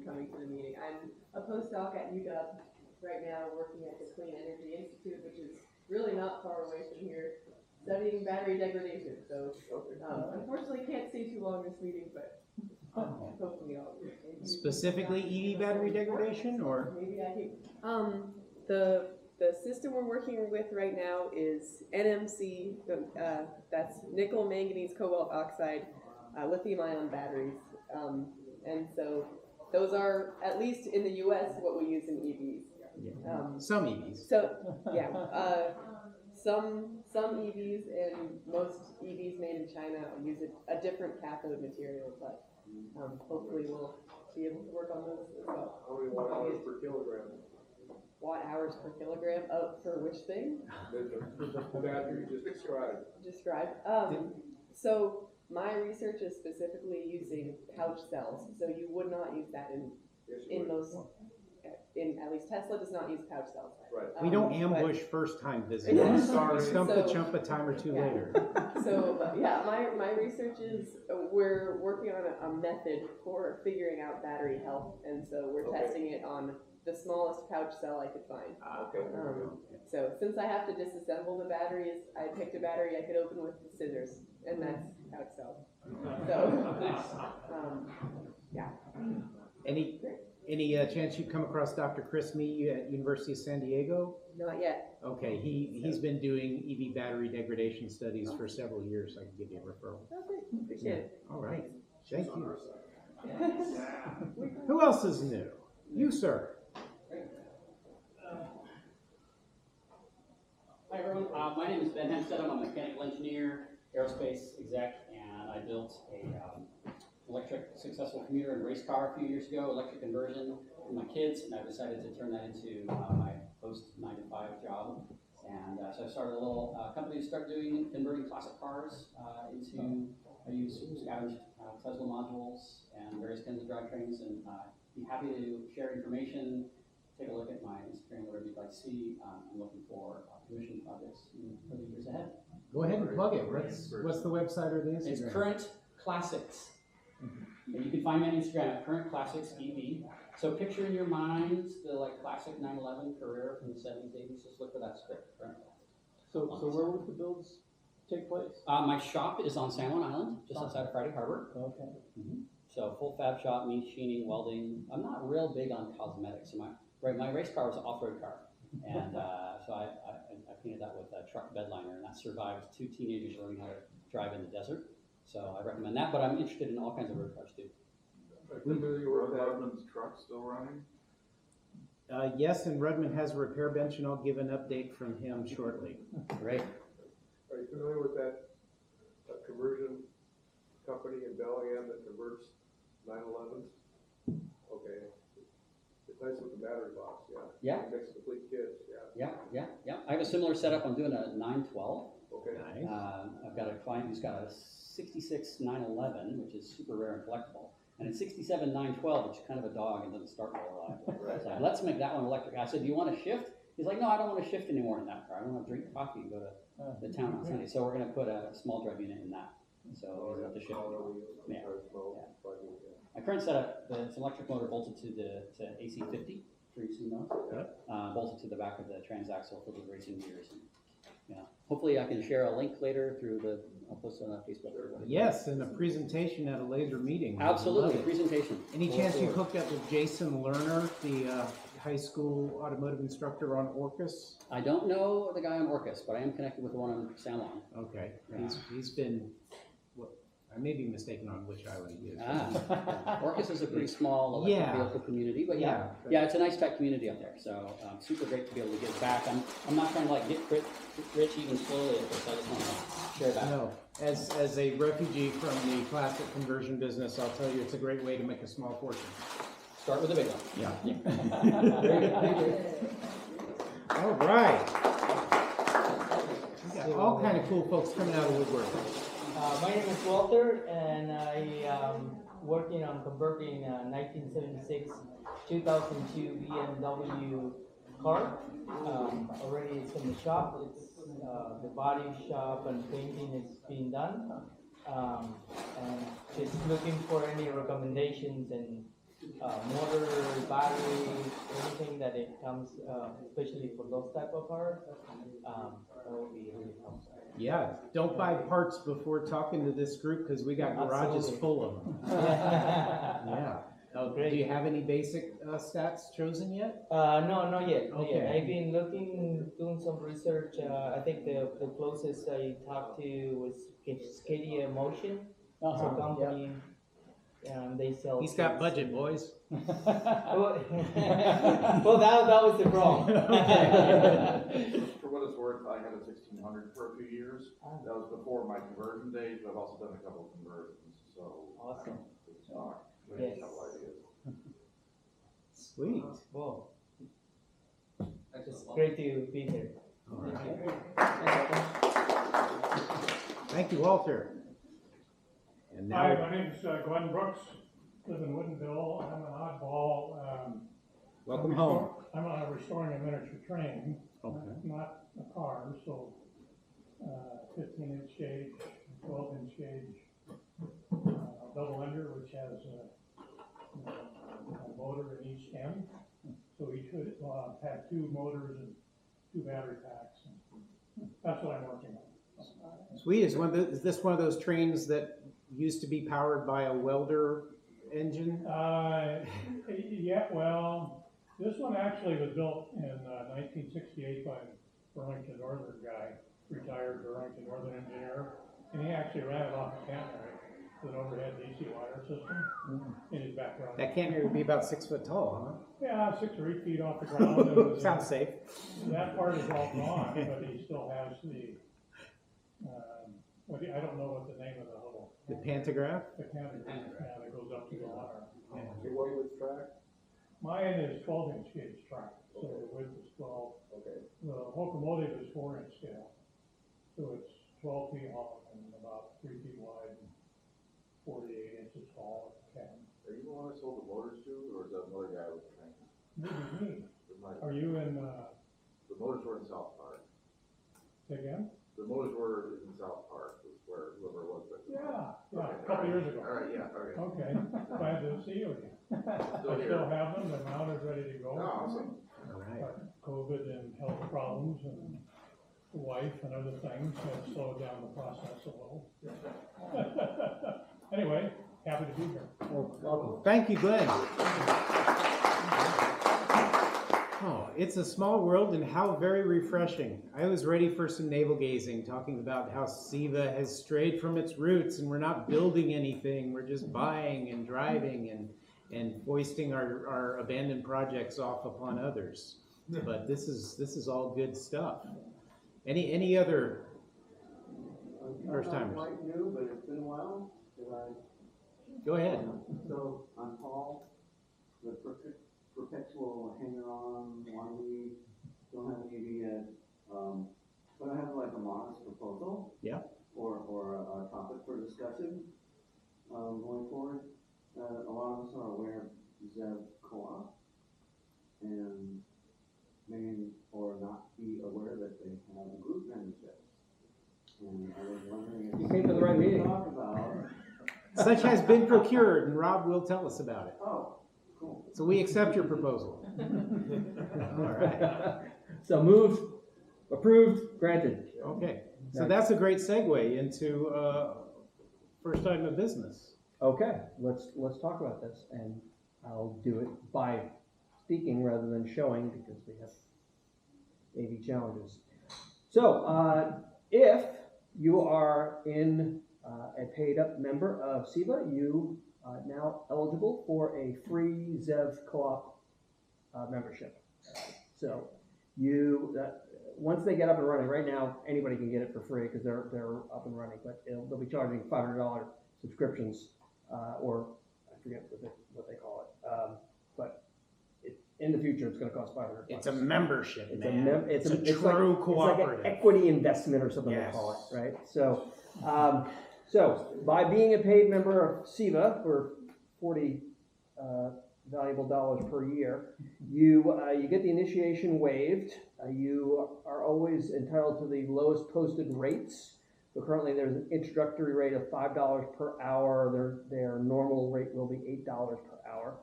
coming to the meeting. I'm a postdoc at UW right now, working at the Clean Energy Institute, which is really not far away from here, studying battery degradation. So unfortunately can't stay too long this meeting, but hopefully I'll. Specifically EV battery degradation, or? Maybe I can. The system we're working with right now is NMC, that's nickel manganese cobalt oxide lithium ion batteries. And so those are, at least in the US, what we use in EVs. Yeah. Some EVs. So, yeah, some EVs and most EVs made in China use a different cathode material, but hopefully we'll be able to work on those as well. How many watt hours per kilogram? Watt hours per kilogram for which thing? The battery you just described. So my research is specifically using pouch cells. So you would not use that in most. At least Tesla does not use pouch cells. Right. We don't ambush first-time visitors. Sorry. Stump the chump a time or two later. So yeah, my research is we're working on a method for figuring out battery health, and so we're testing it on the smallest pouch cell I could find. Okay. So since I have to disassemble the batteries, I picked a battery I could open with scissors, and that's pouch cell. So yeah. Any chance you come across Dr. Chris Mee at University of San Diego? Not yet. Okay, he's been doing EV battery degradation studies for several years. I can give you a referral. Oh, great. Appreciate it. All right, thank you. Who else is new? You, sir. Hi everyone, my name is Ben Hempstead. I'm a mechanical engineer, aerospace exec, and I built a electric successful commuter and race car a few years ago, electric conversion for my kids, and I decided to turn that into my post 9-to-5 job. And so I started a little company to start converting classic cars into, I use scavenged Tesla modules and various kinds of drivetrains, and be happy to share information. Take a look at my Instagram, whatever you'd like to see. I'm looking for commission projects for the years ahead. Go ahead and plug it. What's the website or the Instagram? It's Current Classics. And you can find me on Instagram at Current Classics EV. So picture in your minds the classic 911 Carrera from the 70s, 80s. Just look for that script. So where would the builds take place? My shop is on San Juan Island, just outside of Friday Harbor. Okay. So full fab shop, machining, welding. I'm not real big on cosmetics. My race car was an off-road car, and so I painted that with a truck bedliner, and that survived 2 teenagers learning how to drive in the desert. So I recommend that, but I'm interested in all kinds of road cars too. Are you familiar with Rudman's truck still running? Yes, and Rudman has a repair bench, and I'll give an update from him shortly. Great. Are you familiar with that conversion company in Bellingham that converts 911s? Okay. It's nice with the battery box, yeah. Yeah. It makes a complete kit, yeah. Yeah. I have a similar setup. I'm doing a 912. Okay. Nice. I've got a client who's got a 66 911, which is super rare and collectible, and a 67 912, which is kind of a dog and doesn't start very reliably. Right. So let's make that one electric. I said, do you want to shift? He's like, no, I don't want to shift anymore in that car. I want to drink coffee and go to the town on Sunday. So we're going to put a small drive unit in that. So he doesn't have to shift anymore. Yeah. My current setup, it's an electric motor bolted to AC50, for you to know. Bolted to the back of the transaxle for the racing gears. And, hopefully I can share a link later through I'll post it on Facebook. Yes, and a presentation at a later meeting. Absolutely, presentation. Any chance you hooked up with Jason Lerner, the high school automotive instructor on Orcus? I don't know the guy on Orcus, but I am connected with the one on San Juan. Okay, he's been, I may be mistaken on which island he is. Orcus is a pretty small electric vehicle community, but yeah, it's a nice tight community up there. So super great to be able to give back. I'm not trying to get rich even slowly at this. I just want to share that. No, as a refugee from the classic conversion business, I'll tell you it's a great way to make a small fortune. Start with a big one. Yeah. Very good. Thank you. All right. We got all kind of cool folks coming out of woodwork. My name is Walter, and I am working on converting a 1976 2002 BMW car. Already it's in the shop. It's the body shop and painting is being done. And just looking for any recommendations and motor, battery, anything that it comes, especially for those type of cars, that would be really helpful. Yeah, don't buy parts before talking to this group, because we got garages Absolutely. full of them. Yeah. Oh, Great. do you have any basic stats chosen yet? No, not yet. Not yet. Okay. I've been doing some research. I think the closest I talked to was Cascadia Motion. It's a Uh-huh. company, they sell. He's got kits. budget, boys. Well, that was the problem. For what it's worth, I had a 1600 for a few years. That was before my conversion days, but I've also done a couple of conversions, so. Awesome. It's not, Yes. a couple ideas. Sweet. Whoa. It's great to be here. All right. Thank you, Walter. And Hi, now, my name's Glenn Brooks, live in Woodinville. I'm an oddball. welcome home. I'm restoring a miniature train, Okay. not a car, so 15-inch gauge, 12-inch gauge, double ender, which has a motor in each end. So each would have 2 motors and 2 battery packs. That's what I'm working on. Sweet. Is this one of those trains that used to be powered by a welder engine? Yeah, well, this one actually was built in 1968 by Burlington Northern guy, retired Burlington Northern engineer, and he actually ran it off a Canterbury with an overhead DC wire system in his background. That can't would be about 6 foot tall, Yeah, 6 or 8 feet off the ground. huh? And, Sounds safe. that part is all gone, but he still has the, I don't know what the name of the little. The pantograph? The Canterbury, that goes up to the water. Your one with track? Mine is 12-inch gauge track, so the width is 12. Okay. The locomotive is 4-inch scale, so it's 12 feet long and about 3 feet wide and 48 inches tall at the cab. Are you the one I sold the motors to, or is that another guy with the train? Maybe me. It might- Are you in, The motors were in South Park. say again? The motors were in South Park, was where whoever it was. But Yeah, Okay, a couple years ago. All right, yeah, okay. Okay, glad to see you again. Still I here. still have them, they're mounted, ready to go. Oh, awesome. All right. But COVID and health problems and the wife and other things have slowed down the process a little. Anyway, happy to be here. Welcome. Thank you, Glenn. Oh, it's a small world and how very refreshing. I was ready for some navel gazing, talking about how SEVA has strayed from its roots and we're not building anything. We're just buying and driving and foisting our abandoned projects off upon others. But this is all good stuff. Any other first timers? I'm quite new, but it's been a while. Go ahead. So I'm Paul, the perpetual hanger-on, wannabe, don't have an EV yet. But I have like a modest proposal. Yeah. Or a topic for discussion going forward. A lot of us are aware of ZEV Co-op and may or not be aware that they have a group membership. And I was wondering if You came to the right we could meeting. talk about. Such has been procured and Rob will tell us about it. Oh, cool. So we accept your proposal. All right. So moved, approved, granted. Okay. So that's a great segue into first item of business. Okay, let's talk about this, and I'll do it by speaking rather than showing because we have AV challenges. So if you are a paid up member of SEVA, you are now eligible for a free ZEV co-op membership. So you once they get up and running, right now anybody can get it for free because they're up and running, but they'll be charging $500 subscriptions or I forget what they call it, but in the future it's going to cost $500. It's a membership, It's man. it's a it's true like, cooperative. It's like an equity investment or something Yes. they call it, right? So, so by being a paid member of SEVA for 40 valuable dollars per year, you get the initiation waived. You are always entitled to the lowest posted rates. So currently there's an introductory rate of $5 per hour. Their normal rate will be $8 per hour.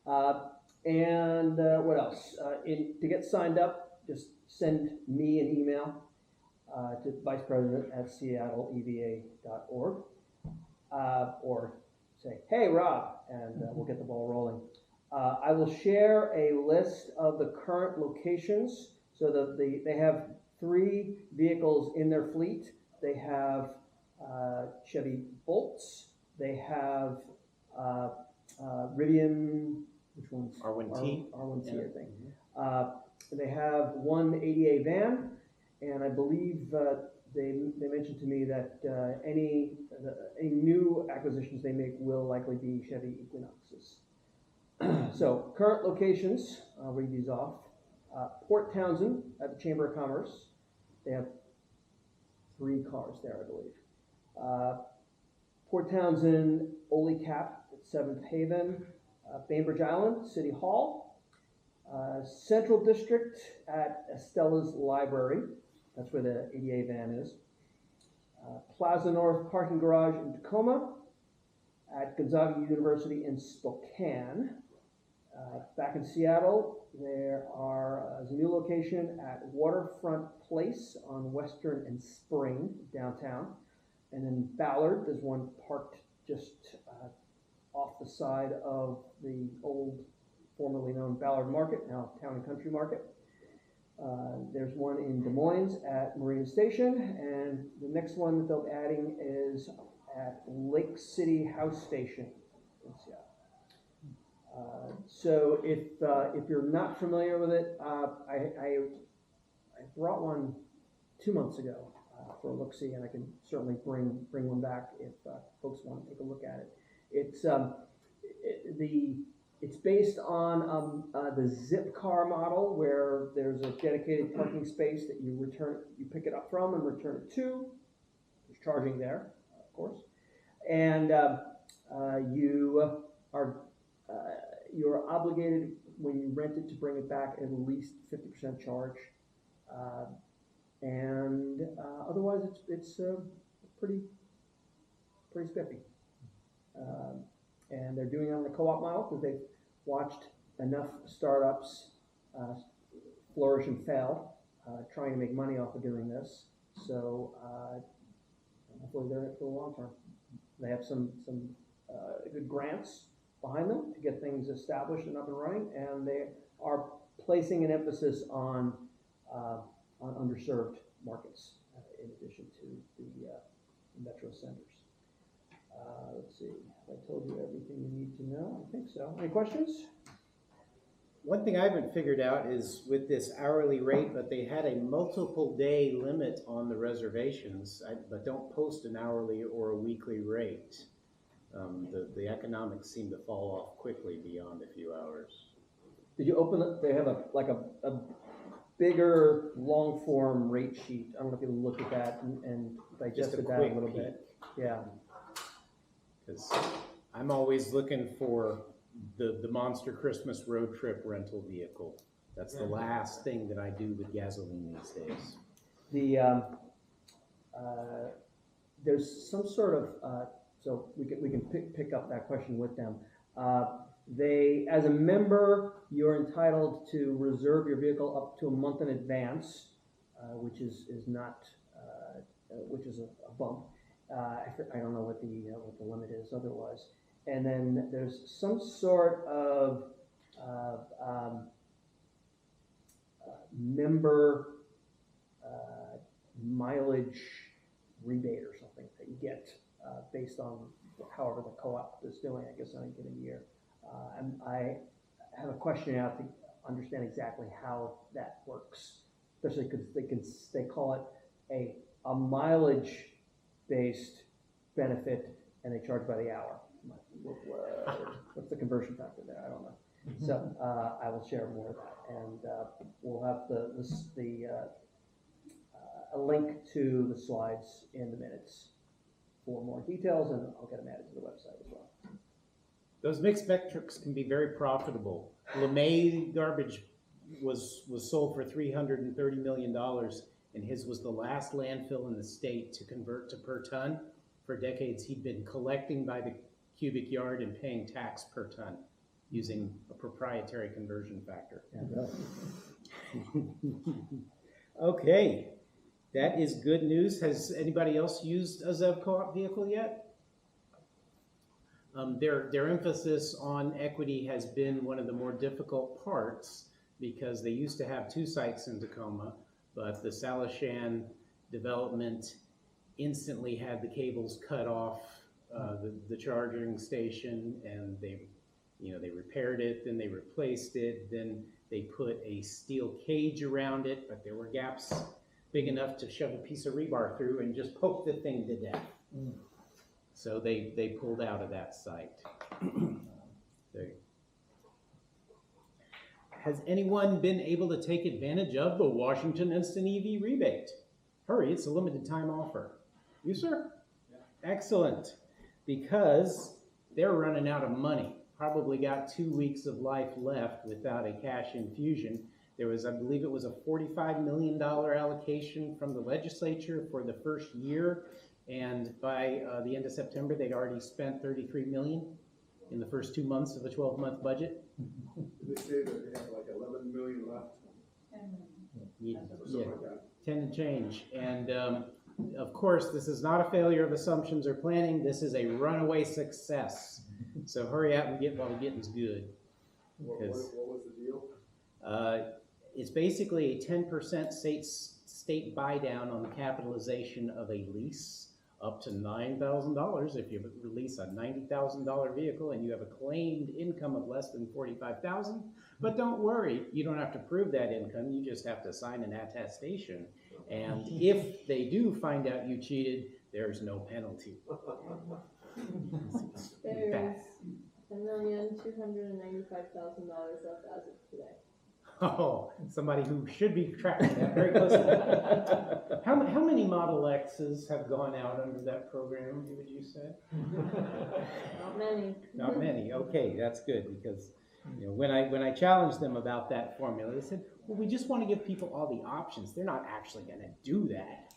What else? To get signed up, just send me an email to vicepresident@seattleeva.org, or say, "Hey, Rob," and we'll get the ball rolling. I will share a list of the current locations. So they have 3 vehicles in their fleet. They have Chevy Bolts. They have Rivian, which one's? R1T. R1T, I think. They have one ADA van, and I believe they mentioned to me that any new acquisitions they make will likely be Chevy Equinoxes. So current locations, I'll read these off. Port Townsend at the Chamber of Commerce. They have 3 cars there, I believe. Port Townsend, Ole Cap at 7th Haven. Bainbridge Island, City Hall. Central District at Estella's Library. That's where the ADA van is. Plaza North Parking Garage in Tacoma. At Gonzaga University in Spokane. Back in Seattle, there's a new location at Waterfront Place on Western and Spring, downtown. And in Ballard, there's one parked just off the side of the old, formerly known Ballard Market, now Town and Country Market. There's one in Des Moines at Marina Station, and the next one that they'll be adding is at Lake City House Station in Seattle. So if you're not familiar with it, I brought one 2 months ago for a look-see, and I can certainly bring one back if folks want to take a look at it. It's based on the Zipcar model, where there's a dedicated parking space that you pick it up from and return it to. There's charging there, of course, and you're obligated when you rent it to bring it back at least 50% charge, and otherwise it's pretty spiffy. And they're doing it on the co-op model because they've watched enough startups flourish and fail, trying to make money off of doing this. So hopefully they're in it for the long term. They have some good grants behind them to get things established and up and running, and they are placing an emphasis on underserved markets in addition to the metro centers. Let's see, have I told you everything you need to know? I think so. Any questions? One thing I haven't figured out is with this hourly rate, but they had a multiple day limit on the reservations, but don't post an hourly or a weekly rate. The economics seem to fall off quickly beyond a few hours. Did you open it? They have a bigger long form rate sheet. I don't know if you looked at that and digested that a little bit. Yeah. Because I'm always looking for the monster Christmas road trip rental vehicle. That's the last thing that I do with gasoline these days. There's some sort of so we can pick up that question with them. As a member, you're entitled to reserve your vehicle up to a month in advance, which is a bump. I don't know what the limit is otherwise. And then there's some sort of member mileage rebate or something that you get based on however the co-op is doing, I guess, on a given year. And I have a question out to understand exactly how that works, especially because they call it a mileage-based benefit, and they charge by the hour. What's the conversion factor there? I don't know. So I will share more of that, and we'll have a link to the slides in the minutes for more details, and I'll get them added to the website as well. Those mixed metrics can be very profitable. LeMay Garbage was sold for $330 million, and his was the last landfill in the state to convert to per ton. For decades, he'd been collecting by the cubic yard and paying tax per ton. using a proprietary conversion factor. Okay, that is good news. Has anybody else used a ZEV co-op vehicle yet? Their emphasis on equity has been one of the more difficult parts because they used to have 2 sites in Tacoma, but the Salishan development instantly had the cables cut off the charging station, and they repaired it, then they replaced it, then they put a steel cage around it, but there were gaps big enough to shove a piece of rebar through and just poke the thing to death. So they pulled out of that site. Has anyone been able to take advantage of the Washington Instant EV rebate? Hurry, it's a limited time offer. You, sir? Yeah. Excellent. Because they're running out of money. Probably got 2 weeks of life left without a cash infusion. There was, I believe it was a $45 million allocation from the legislature for the first year. And by the end of September, they'd already spent $33 million in the first 2 months of a 12-month budget. They say that they have like 11 million left. Yeah, Something like that. 10 and change. And of course, this is not a failure of assumptions or planning. This is a runaway success. So hurry out and get while the getting's good. What was the deal? It's basically a 10% state buy down on the capitalization of a lease up to $9,000 if you release a $90,000 vehicle and you have a claimed income of less than $45,000. But don't worry, you don't have to prove that income. You just have to sign an attestation. And if they do find out you cheated, there's no penalty. There's $1,295,000 left as of today. Oh, somebody who should be tracking that very closely. How many Model X's have gone out under that program, would you say? Not many. Not many. Okay, that's good, because when I challenged them about that formula, they said, well, we just want to give people all the options. They're not actually going to do that.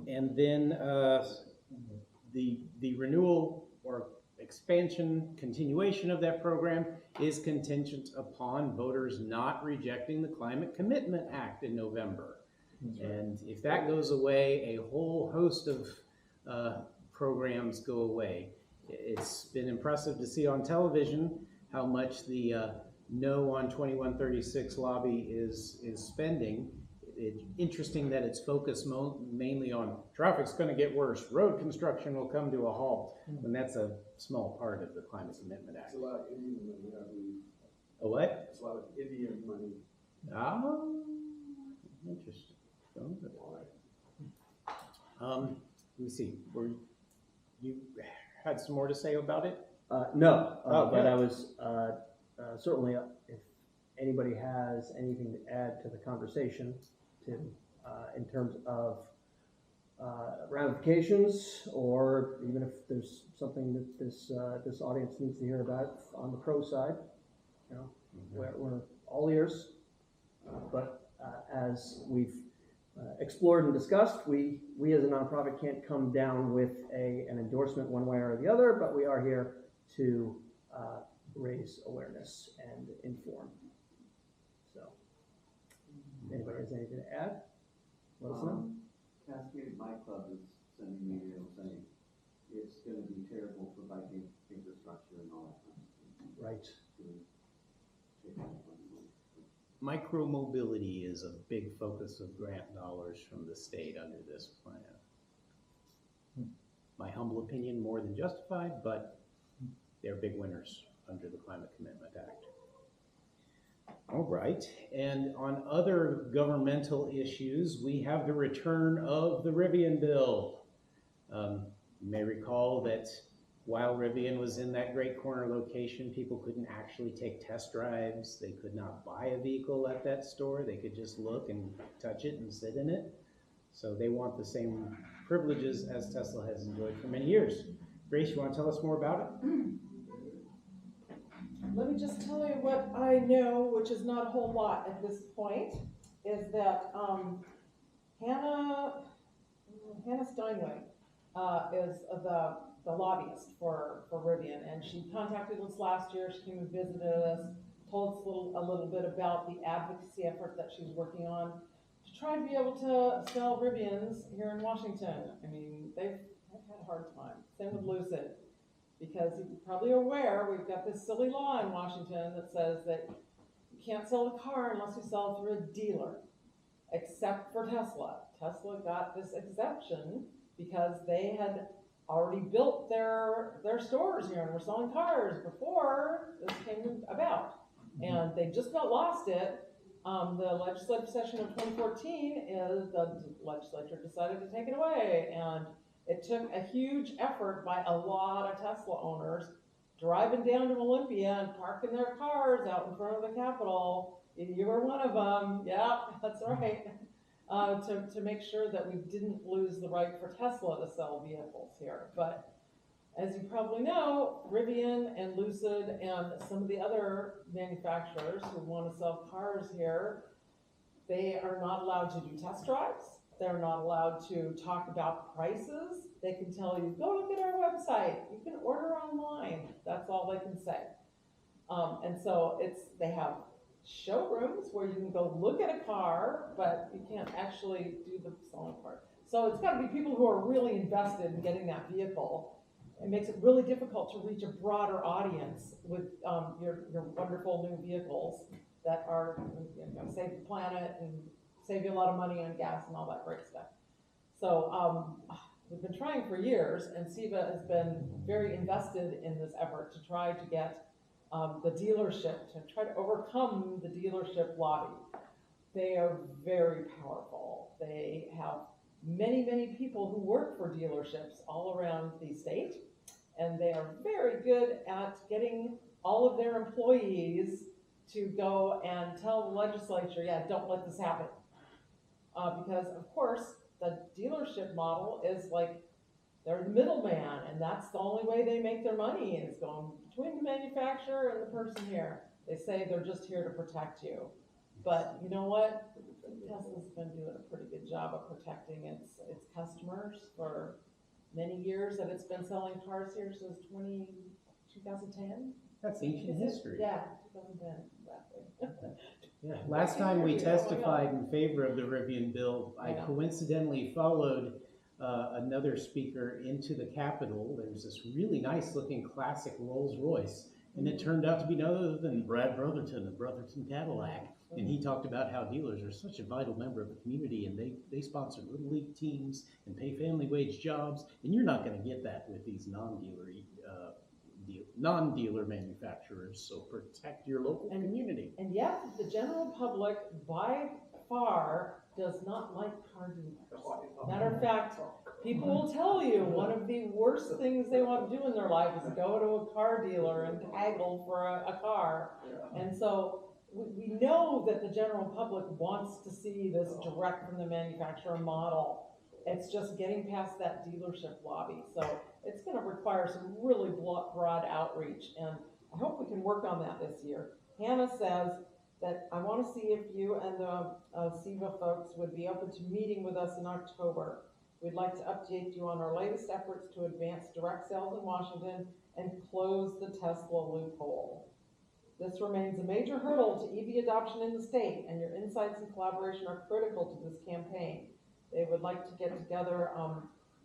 And then the renewal or expansion, continuation of that program is contingent upon voters not rejecting the Climate Commitment Act in November. And if that goes away, a whole host of programs go away. It's been impressive to see on television how much the No on 2136 lobby is spending. It's interesting that it's focused mainly on traffic's going to get worse, road construction will come to a halt, when that's a small part of the Climate Commitment Act. It's a lot of Indian money, I believe. A what? It's a lot of Indian money. Oh, interesting. Let me see. You had some more to say about it? No, but good. I was certainly, if anybody has anything to add to the conversation, in terms of ramifications, or even if there's something that this audience needs to hear about on the pro side, we're all ears. But as we've explored and discussed, we as a nonprofit can't come down with an endorsement one way or the other, but we are here to raise awareness and inform. So, if anybody has anything to add, let us know. Cascade Bike Club is sending me email saying it's gonna be terrible for bike infrastructure and all that kind of stuff. Right. Micromobility is a big focus of grant dollars from the state under this plan. My humble opinion, more than justified, but they're big winners under the Climate Commitment Act. All right, and on other governmental issues, we have the return of the Rivian bill. You may recall that while Rivian was in that Great Corner location, people couldn't actually take test drives. They could not buy a vehicle at that store. They could just look and touch it and sit in it. So they want the same privileges as Tesla has enjoyed for many years. Grace, you want to tell us more about it? Let me just tell you what I know, which is not a whole lot at this point, is that Hannah Steinway is the lobbyist for Rivian, and she contacted us last year. She came and visited us, told us a little bit about the advocacy effort that she's working on to try to be able to sell Rivians here in Washington. I mean, they've had a hard time. Same with Lucid, because you're probably aware we've got this silly law in Washington that says that you can't sell a car unless you sell it through a dealer, except for Tesla. Tesla got this exception because they had already built their stores here and were selling cars before this came about. And they just about lost it. The legislative session of 2014 is the legislature decided to take it away, and it took a huge effort by a lot of Tesla owners driving down to Olympia and parking their cars out in front of the Capitol. You were one of them. Yeah, that's right. To make sure that we didn't lose the right for Tesla to sell vehicles here. But as you probably know, Rivian and Lucid and some of the other manufacturers who want to sell cars here, they are not allowed to do test drives. They're not allowed to talk about prices. They can tell you, go look at our website. You can order online. That's all they can say. And so they have showrooms where you can go look at a car, but you can't actually do the selling part. So it's got to be people who are really invested in getting that vehicle. It makes it really difficult to reach a broader audience with your wonderful new vehicles that are going to save the planet and save you a lot of money on gas and all that great stuff. So we've been trying for years, and SEVA has been very invested in this effort to try to get the dealership, to try to overcome the dealership lobby. They are very powerful. They have many, many people who work for dealerships all around the state, and they are very good at getting all of their employees to go and tell the legislature, yeah, don't let this happen. Because, of course, the dealership model is like they're the middleman, and that's the only way they make their money is going between the manufacturer and the person here. They say they're just here to protect you. But you know what? Tesla's been doing a pretty good job of protecting its customers for many years that it's been selling cars here since 2010. That's ancient history. Yeah, 2010, exactly. Yeah. Last time we testified in favor of the Rivian bill, I coincidentally followed another speaker into the Capitol. There's this really nice looking classic Rolls Royce, and it turned out to be none other than Brad Brotherton of Brotherton Cadillac. And he talked about how dealers are such a vital member of the community, and they sponsor little league teams and pay family wage jobs, and you're not going to get that with these non-dealer manufacturers. So protect your local community. And yet, the general public by far does not like car dealers. Matter of fact, people will tell you one of the worst things they want to do in their life is go to a car dealer and haggle for a car. And so we know that the general public wants to see this direct from the manufacturer model. It's just getting past that dealership lobby. So it's going to require some really broad outreach, and I hope we can work on that this year. Hannah says that I want to see if you and the SEVA folks would be open to meeting with us in October. We'd like to update you on our latest efforts to advance direct sales in Washington and close the Tesla loophole. This remains a major hurdle to EV adoption in the state, and your insights and collaboration are critical to this campaign. They would like to get together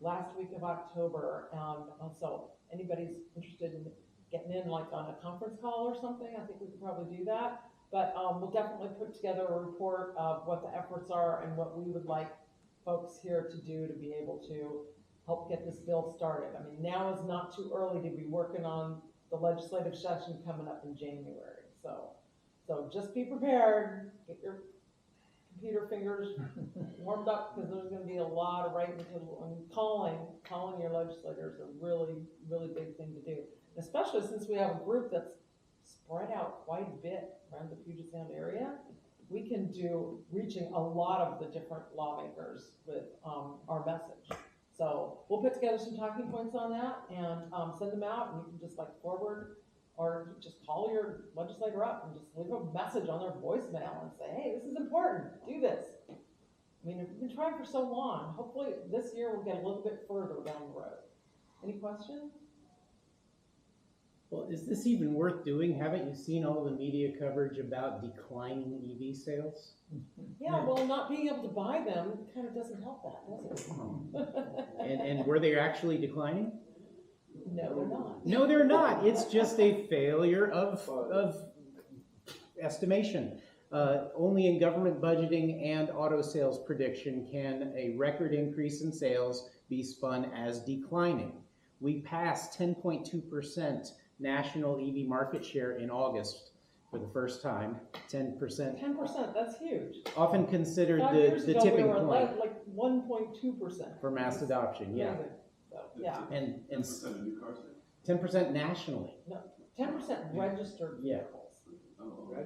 last week of October, and so anybody's interested in getting in like on a conference call or something, I think we could probably do that. But we'll definitely put together a report of what the efforts are and what we would like folks here to do to be able to help get this bill started. I mean, now is not too early to be working on the legislative session coming up in January. So just be prepared, get your computer fingers warmed up, because there's going to be a lot of writing and calling your legislators a really, really big thing to do. Especially since we have a group that's spread out quite a bit around the Puget Sound area, we can do reaching a lot of the different lawmakers with our message. So we'll put together some talking points on that and send them out, and you can just like forward or just call your legislator up and just leave a message on their voicemail and say, hey, this is important, do this. I mean, we've been trying for so long. Hopefully this year we'll get a little bit further down the road. question? Well, is this even worth doing? Haven't you seen all the media coverage about declining EV sales? Yeah, well, not being able to buy them kind of doesn't help that, does it? And were they actually declining? No, they're not. No, they're not. It's just a failure of estimation. Only in government budgeting and auto sales prediction can a record increase in sales be spun as declining. We passed 10.2% national EV market share in August for the first time. 10%. 10%, that's huge. Often considered 5 years the ago, tipping we were point like 1.2%. for mass adoption. Yeah, So, yeah, and 10% nationally. 10% registered Yeah. vehicles,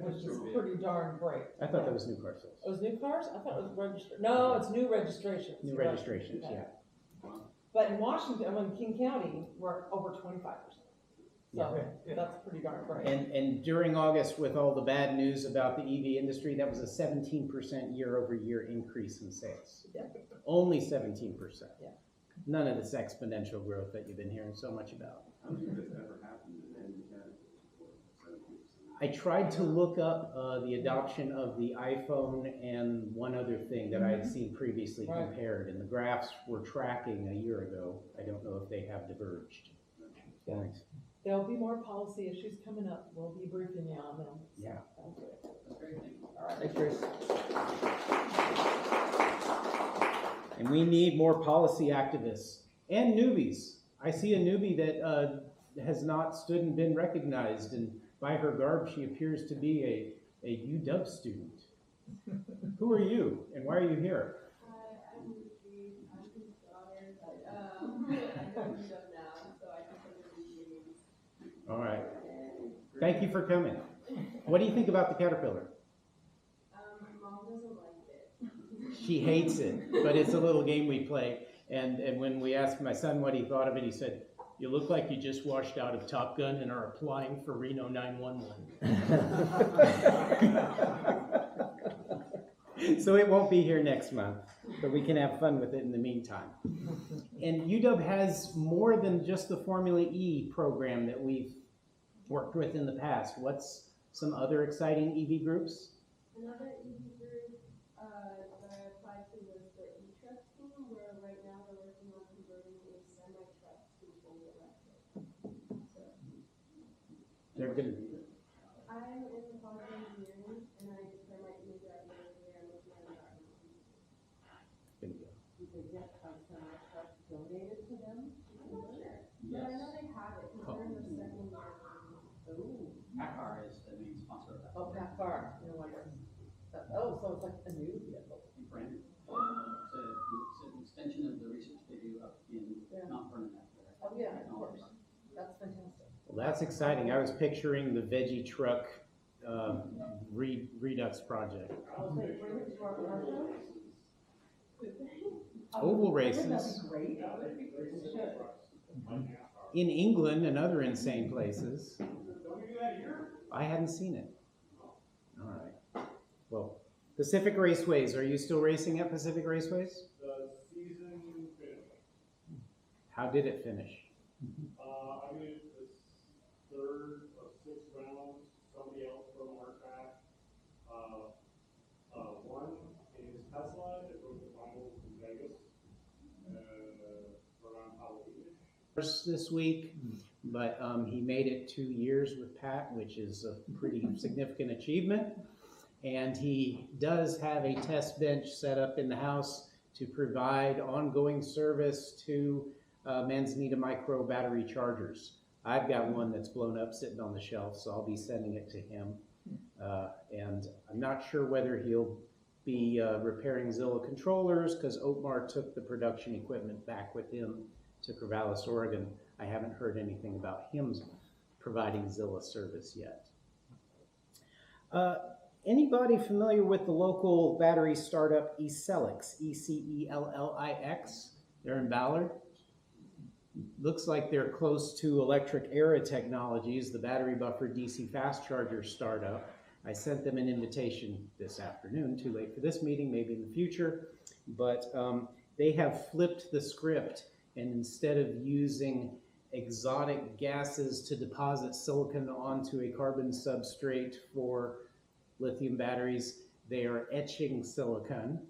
which is pretty darn great. I thought that was new car sales. It was new cars? I thought it was registered. No, it's new registrations. New Right. registrations, Okay. yeah. But in Washington, in King County, we're over 25%. So that's pretty darn great. And during August, with all the bad news about the EV industry, that was a 17% year-over-year increase in sales. Yeah. Only 17%. Yeah. None of this exponential growth that you've been hearing so much about. I don't think that's ever happened in any category. I tried to look up the adoption of the iPhone and one other thing that I had seen previously Right. compared, and the graphs were tracking a year ago. I don't know if they have diverged. Thanks. There'll be more policy issues coming up. We'll be briefing you on them. Yeah. Sounds good. That's great, thank you. All right. Thanks, Grace. And we need more policy activists and newbies. I see a newbie that has not stood and been recognized, and by her garb, she appears to be a UW student. Who are you, and why are you here? I'm Lucy. I'm his daughter, but I know UW now, so I can come to these meetings. All right. Thank you for coming. What do you think about the Caterpillar? Mom doesn't like it. She hates it, but it's a little game we play. And when we asked my son what he thought of it, he said, "You look like you just washed out of Top Gun and are applying for Reno 911. So it won't be here next month, but we can have fun with it in the meantime. And UW has more than just the Formula E program that we've worked with in the past. What's some other exciting EV groups? Another EV group that I applied to was the e-truck team, where right now they're working on converting a semi-truck to fully electric. So They're gonna. I'm in the college engineering, and I declare my major at the end of the year. I'm looking at environmental. Bingo. Did they get a semi-truck donated to them? I'm not sure, but I know they have it, because they're in their second year. Ooh. PACCAR is the main sponsor of that. Oh, PACCAR, no wonder. Oh, so it's like a new vehicle. Brand new. It's an extension of the research they do up in Mount Vernon. Oh, yeah, of course. That's fantastic. Well, that's exciting. I was picturing the veggie truck redux project. Oh, they bring it to our workshop? Oval races. That'd be great. We should. In England and other insane places. I hadn't seen it. All right. Well, Pacific Raceways. Are you still racing at Pacific Raceways? The season finished. How did it finish? I made the third of 6 rounds. Somebody else from our track won. Is Tesla. It broke the finals in Vegas around Halloween. This week, but he made it 2 years with Pat, which is a pretty significant achievement. And he does have a test bench set up in the house to provide ongoing service to Manzanita Micro battery chargers. I've got one that's blown up sitting on the shelf, so I'll be sending it to him. And I'm not sure whether he'll be repairing Zilla controllers, because Oakmar took the production equipment back with him to Corvallis, Oregon. I haven't heard anything about him providing Zilla service yet. Anybody familiar with the local battery startup Ecelix, E-C-E-L-L-I-X? They're in Ballard. Looks like they're close to Electric Era Technologies, the battery buffer DC fast charger startup. I sent them an invitation this afternoon, too late for this meeting, maybe in the future, but they have flipped the script, and instead of using exotic gases to deposit silicon onto a carbon substrate for lithium batteries. They are etching silicon,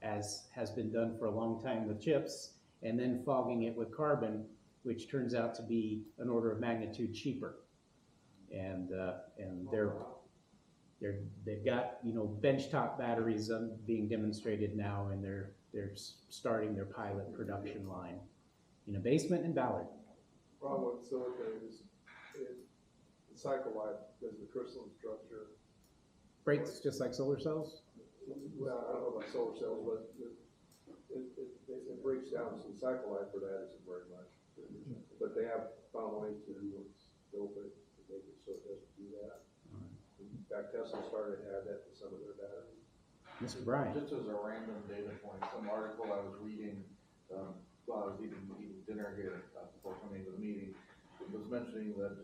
as has been done for a long time with chips, and then fogging it with carbon, which turns out to be an order of magnitude cheaper. And they've got, you know, benchtop batteries being demonstrated now, and they're starting their pilot production line in a basement in Ballard. Problem with silicon is the cycle life because of the crystalline structure. Breaks just like solar cells. Well, I don't know about solar cells, but it breaks down, so the cycle life for that isn't very much. But they have found a way to dope it, to make it so it doesn't do that. In fact, Tesla started to add that to some of their batteries. Mr. Bryan. Just as a random data point, some article I was reading, while I was eating dinner here before coming to the meeting, it was mentioning that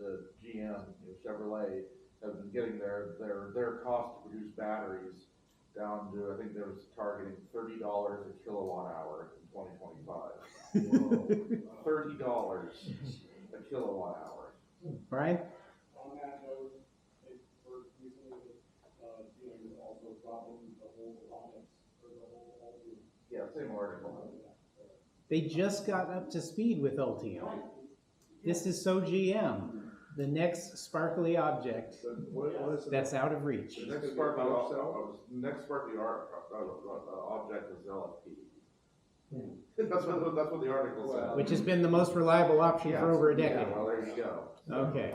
GM, Chevrolet, have been getting their cost to produce batteries down to, I think they was targeting $30 a kilowatt hour in 2025. $30 a kilowatt hour. Brian? On that note, we're recently, GM also dropping the whole electronics for the whole Ultium. Yeah, same article. They just got up to speed with Ultium. This is so GM. The next sparkly object that's out of reach. The next sparkly object is LFP. That's what the article said. Which has been the most reliable option for over a decade. Yeah, well, there you go. Okay.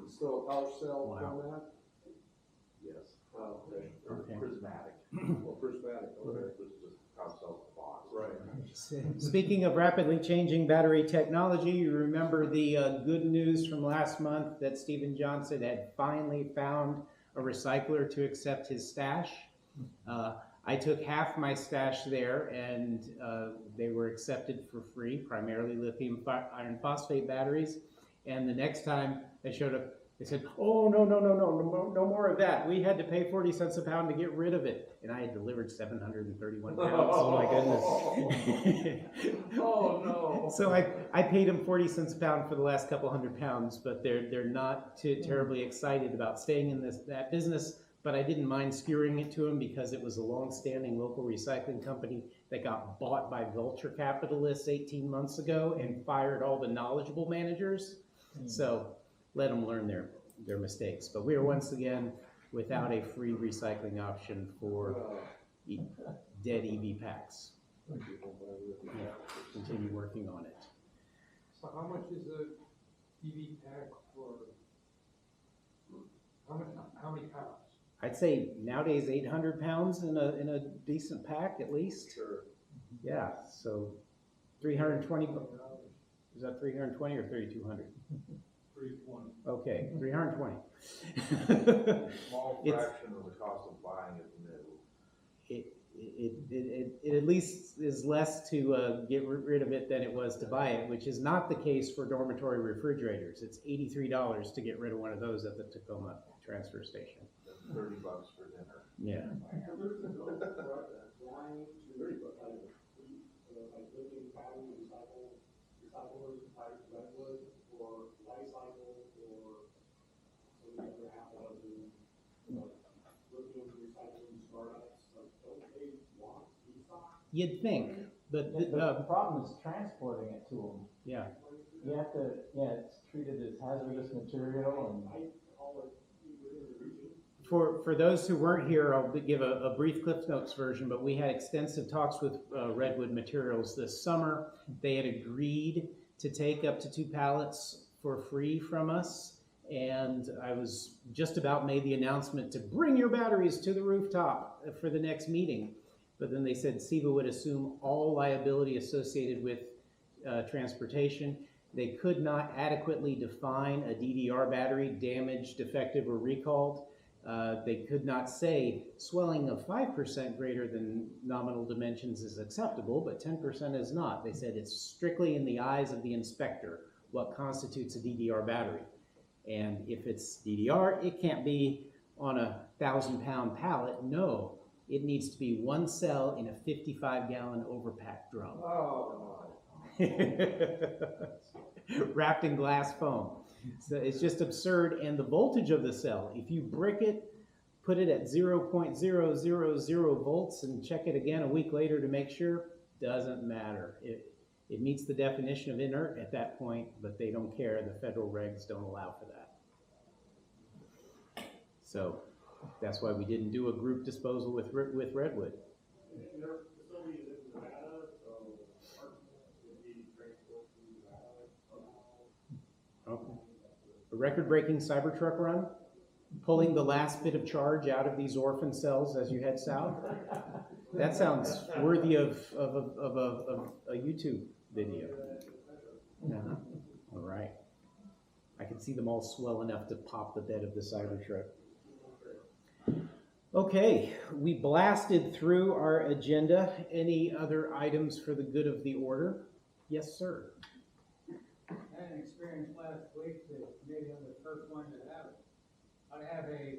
Still a power cell Wow. on that? Yes. Oh, okay. Okay. Prismatic. Well, prismatic, okay. This is just how cells the box. Right. Speaking of rapidly changing battery technology, you remember the good news from last month that Stephen Johnson had finally found a recycler to accept his stash. I took half my stash there, and they were accepted for free, primarily lithium iron phosphate batteries. And the next time they showed up, they said, "Oh, no more of that. We had to pay 40 cents a pound to get rid of it." And I had delivered 731 pounds. Oh my goodness. Oh no. So I paid them 40 cents a pound for the last couple hundred pounds, but they're not too terribly excited about staying in that business. But I didn't mind skewering it to them because it was a long-standing local recycling company that got bought by vulture capitalists 18 months ago and fired all the knowledgeable managers. So let them learn their mistakes. But we are once again without a free recycling option for dead EV packs. Yeah, continue working on it. So how much is a EV pack for, how many pounds? I'd say nowadays 800 pounds in a decent pack at least. Sure. Yeah, so 320. Is that 320 or 3,200? 320. Okay, 320. Small fraction of the cost of buying it new. It at least is less to get rid of it than it was to buy it, which is not the case for dormitory refrigerators. It's $83 to get rid of one of those at the Tacoma transfer station. $30 for dinner. Yeah. Recyclers like Redwood or Li-Cycle or some of the other half a dozen, lithium recycling startups, like, don't they want feedstock? You'd think, but the problem is transporting it to them. Yeah. You have to, it's treated as hazardous material and. I call it within the region. For those who weren't here, I'll give a brief Cliff Notes version, but we had extensive talks with Redwood Materials this summer. They had agreed to take up to 2 pallets for free from us, and I was just about made the announcement to bring your batteries to the rooftop for the next meeting. But then they said SEVA would assume all liability associated with transportation. They could not adequately define a DDR battery, damaged, defective, or recalled. They could not say swelling of 5% greater than nominal dimensions is acceptable, but 10% is not. They said it's strictly in the eyes of the inspector what constitutes a DDR battery. And if it's DDR, it can't be on a 1,000-pound pallet. No, it needs to be one cell in a 55-gallon overpack drum. Oh, Wrapped in glass foam. So it's just absurd. And the voltage of the cell, if you brick it, put it at 0.000 volts and check it again a week later to make sure, doesn't matter. It meets the definition of inert at that point, but they don't care. The federal regs don't allow for that. So that's why we didn't do a group disposal with Redwood. Their facility is in Nevada, so parts would be transported to Nevada. Okay. A record-breaking Cybertruck run, pulling the last bit of charge out of these orphan cells as you head south. That sounds worthy of a YouTube video. Uh-huh. All right. I can see them all swell enough to pop the bed of the Cybertruck. Okay, we blasted through our agenda. Any other items for the good of the order? Yes, sir. I had an experience last week that maybe I'm the first one to have it. I have a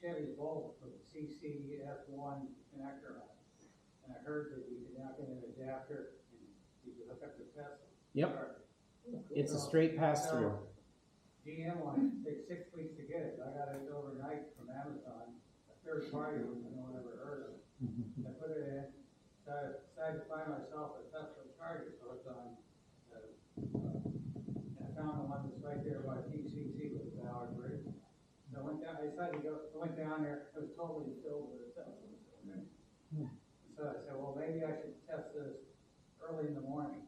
Chevy Volt with a CCS1 connector on it. And I heard that you could now get an adapter and you could hook up your Tesla. Yep. It's a straight pass-through. GM one takes 6 weeks to get it. I got it overnight from Amazon, a third party which no one ever heard of. I put it in, so I decided to find myself a Tesla charger, so it's on, and I found the one that's right there by PCC with the Ballard Bridge. So I went down, I went down there, it was totally filled with Tesla. So I said, well, maybe I should test this early in the morning.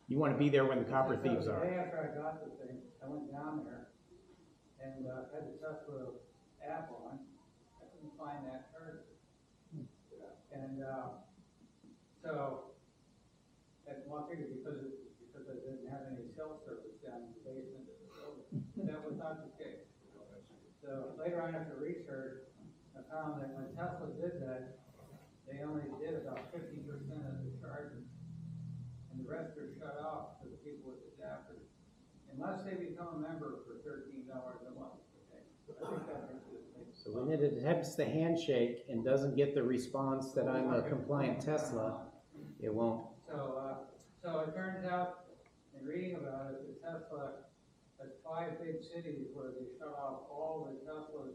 You want to be there when the copper thieves The are. day after I got the thing, I went down there and had the Tesla app on. I couldn't find that charger. And so, well, I figured because I didn't have any cell service down in the basement of the building. That was not the case. So later on after research, I found that when Tesla did that, they only did about 50% of the chargers. And the rest are shut off to the people with adapters, unless they become a member for $13 a month. Okay? I think that makes it. So when it attempts the handshake and doesn't get the response that I'm a compliant Tesla, it won't. So it turns out, in reading about it, that Tesla has 5 big cities where they shut off all the Tesla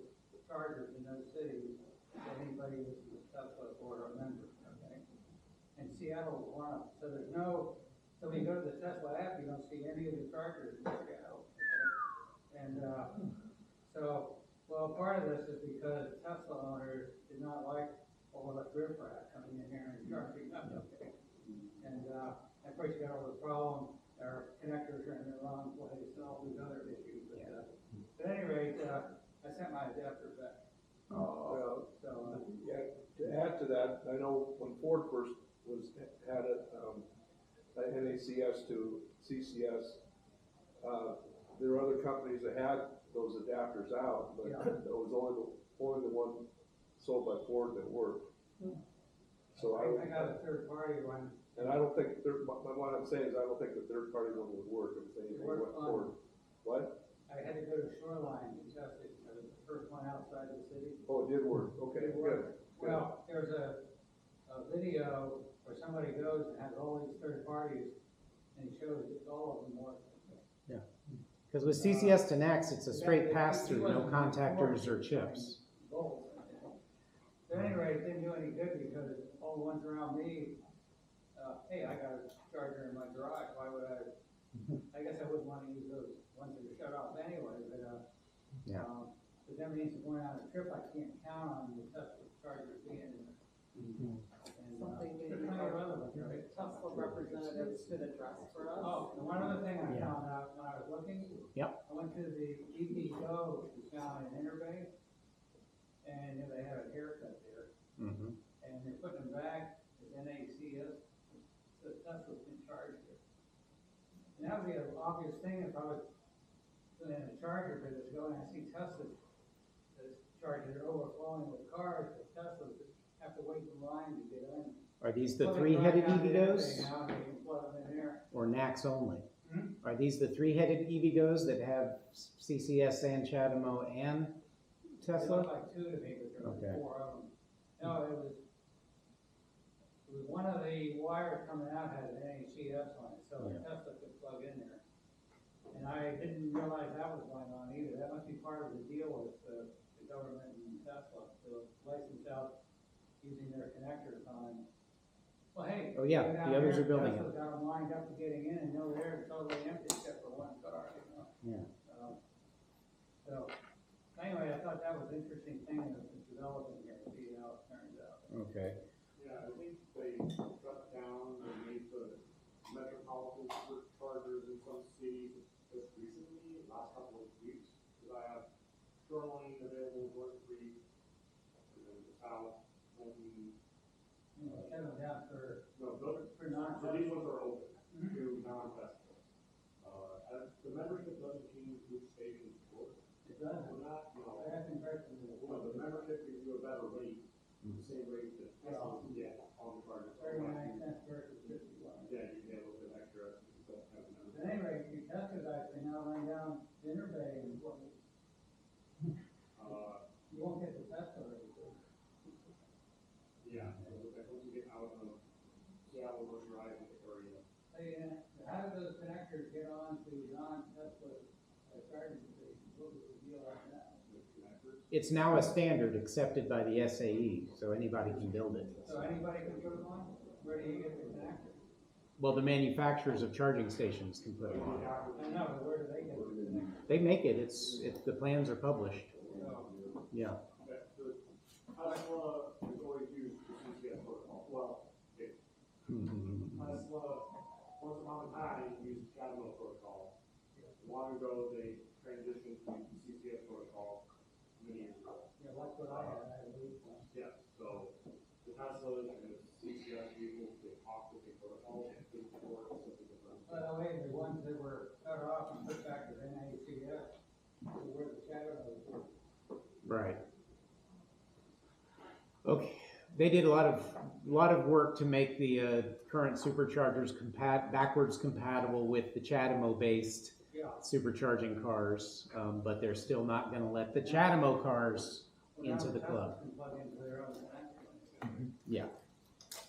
chargers in those cities to anybody who's a Tesla or a member. Okay? And Seattle is one of them. So there's no, so when you go to the Tesla app, you don't see any of the chargers in Seattle. Okay? And well, part of this is because Tesla owners did not like all of that riffraff coming in here and charging up. Okay? And of course, you got all the problem, our connectors are in the wrong place and all these other issues. But at any rate, I sent my adapter back. well, So, yeah, to add to that, I know when Ford first had it, NACS to CCS, there were other companies that had those adapters out, but it was only the one sold by Ford that worked. So I got a third party one. and I don't think, what I'm saying is I don't think the third party one would work if they went Ford. What? I had to go to Shoreline to test it. I was the first one outside the city. Oh, it did work, okay, It good. worked. Well, there's a video where somebody goes and has all these third parties, and he shows that all of them work. Yeah. Because with CCS to NACS, it's a straight pass-through, no contactors or chips. At any rate, it didn't do any good because all the ones around me, hey, I got a charger in my garage, why would I guess I wouldn't want to use those ones that are shut off anyway, but that means going on a trip, I can't count on the Tesla charger being in there. Something It's maybe kind of our relevant, right? Tesla representatives could address for us. Oh, and one other thing I found out when I was looking. Yep. I went to the EV Go down in Interbay, and they had a haircut there, Mm-hmm. and they're putting them back as NACS, so Tesla's been charged here. And that would be an obvious thing if I was putting in a charger business going, I see Tesla superchargers are overflowing with cars, the Teslas have to wait in line to get in. Are these the Plug it three-headed right down to the EVGOs interstate now, and you can plug them in there. or NACS only? Hmm? Are these the three-headed EVGOs that have CCS and CHAdeMO and They Tesla? look like two to me, but there Okay. were four of them. No, it was one of the wires coming out had an NACS on it, so the Yeah. Tesla could plug in there. And I didn't realize that was going on either. That must be part of the deal with the government and Tesla, to license out using their connectors on. Well, hey. Oh, yeah, go down the others there, are building it. Tesla's got them lined up to getting in, and no, they're totally empty except for one car, you know? Yeah. So, anyway, I thought that was an interesting thing that was developing here, to see how it turns out. Okay. Yeah, I think they cut down the need for metropolitan superchargers in some cities just recently, last couple of weeks. Because I have Shoreline available, North Creek, and then the south, Lincoln. You know, shut them down for, No, those, for non. so these ones are open Mhm. to non-Tesla. And the membership doesn't change which stations work. It does. We're not, no. That's impressive. Well, the membership gives you a better rate, the same rate that Tesla can get on the charger. 39 cents versus 51. Yeah, you get a little bit extra if you don't have a membership. At any rate, your Tesla guys can now run down Dinner Bay and you won't get the Tesla rate. Yeah, once you get out of Seattle or Drive area. Hey, how do those connectors get on to non-Tesla charging stations? What was the deal on that? It's now a standard accepted by the SAE, so anybody can build it. So anybody can put them on? Where do you get the connector? Well, the manufacturers of charging stations can put them on. I know, but where do they get the connector? They make it. The plans are published. So, Yeah. Tesla has always used the CCS protocol. Well, Tesla, once upon a time, used the CHAdeMO protocol. Long ago, they transitioned to the CCS protocol many years ago. yeah, that's what I had, I had a lead one. Yeah, so the Teslas and the CCS vehicles, they talk with the protocol, and they work with the different. By the way, the ones that were cut off and put back to NACS, were the shadow were. Right. Okay. They did a lot of work to make the current superchargers backwards compatible with the CHAdeMO based supercharging cars, but they're still not going to let the CHAdeMO cars into the club. Yeah.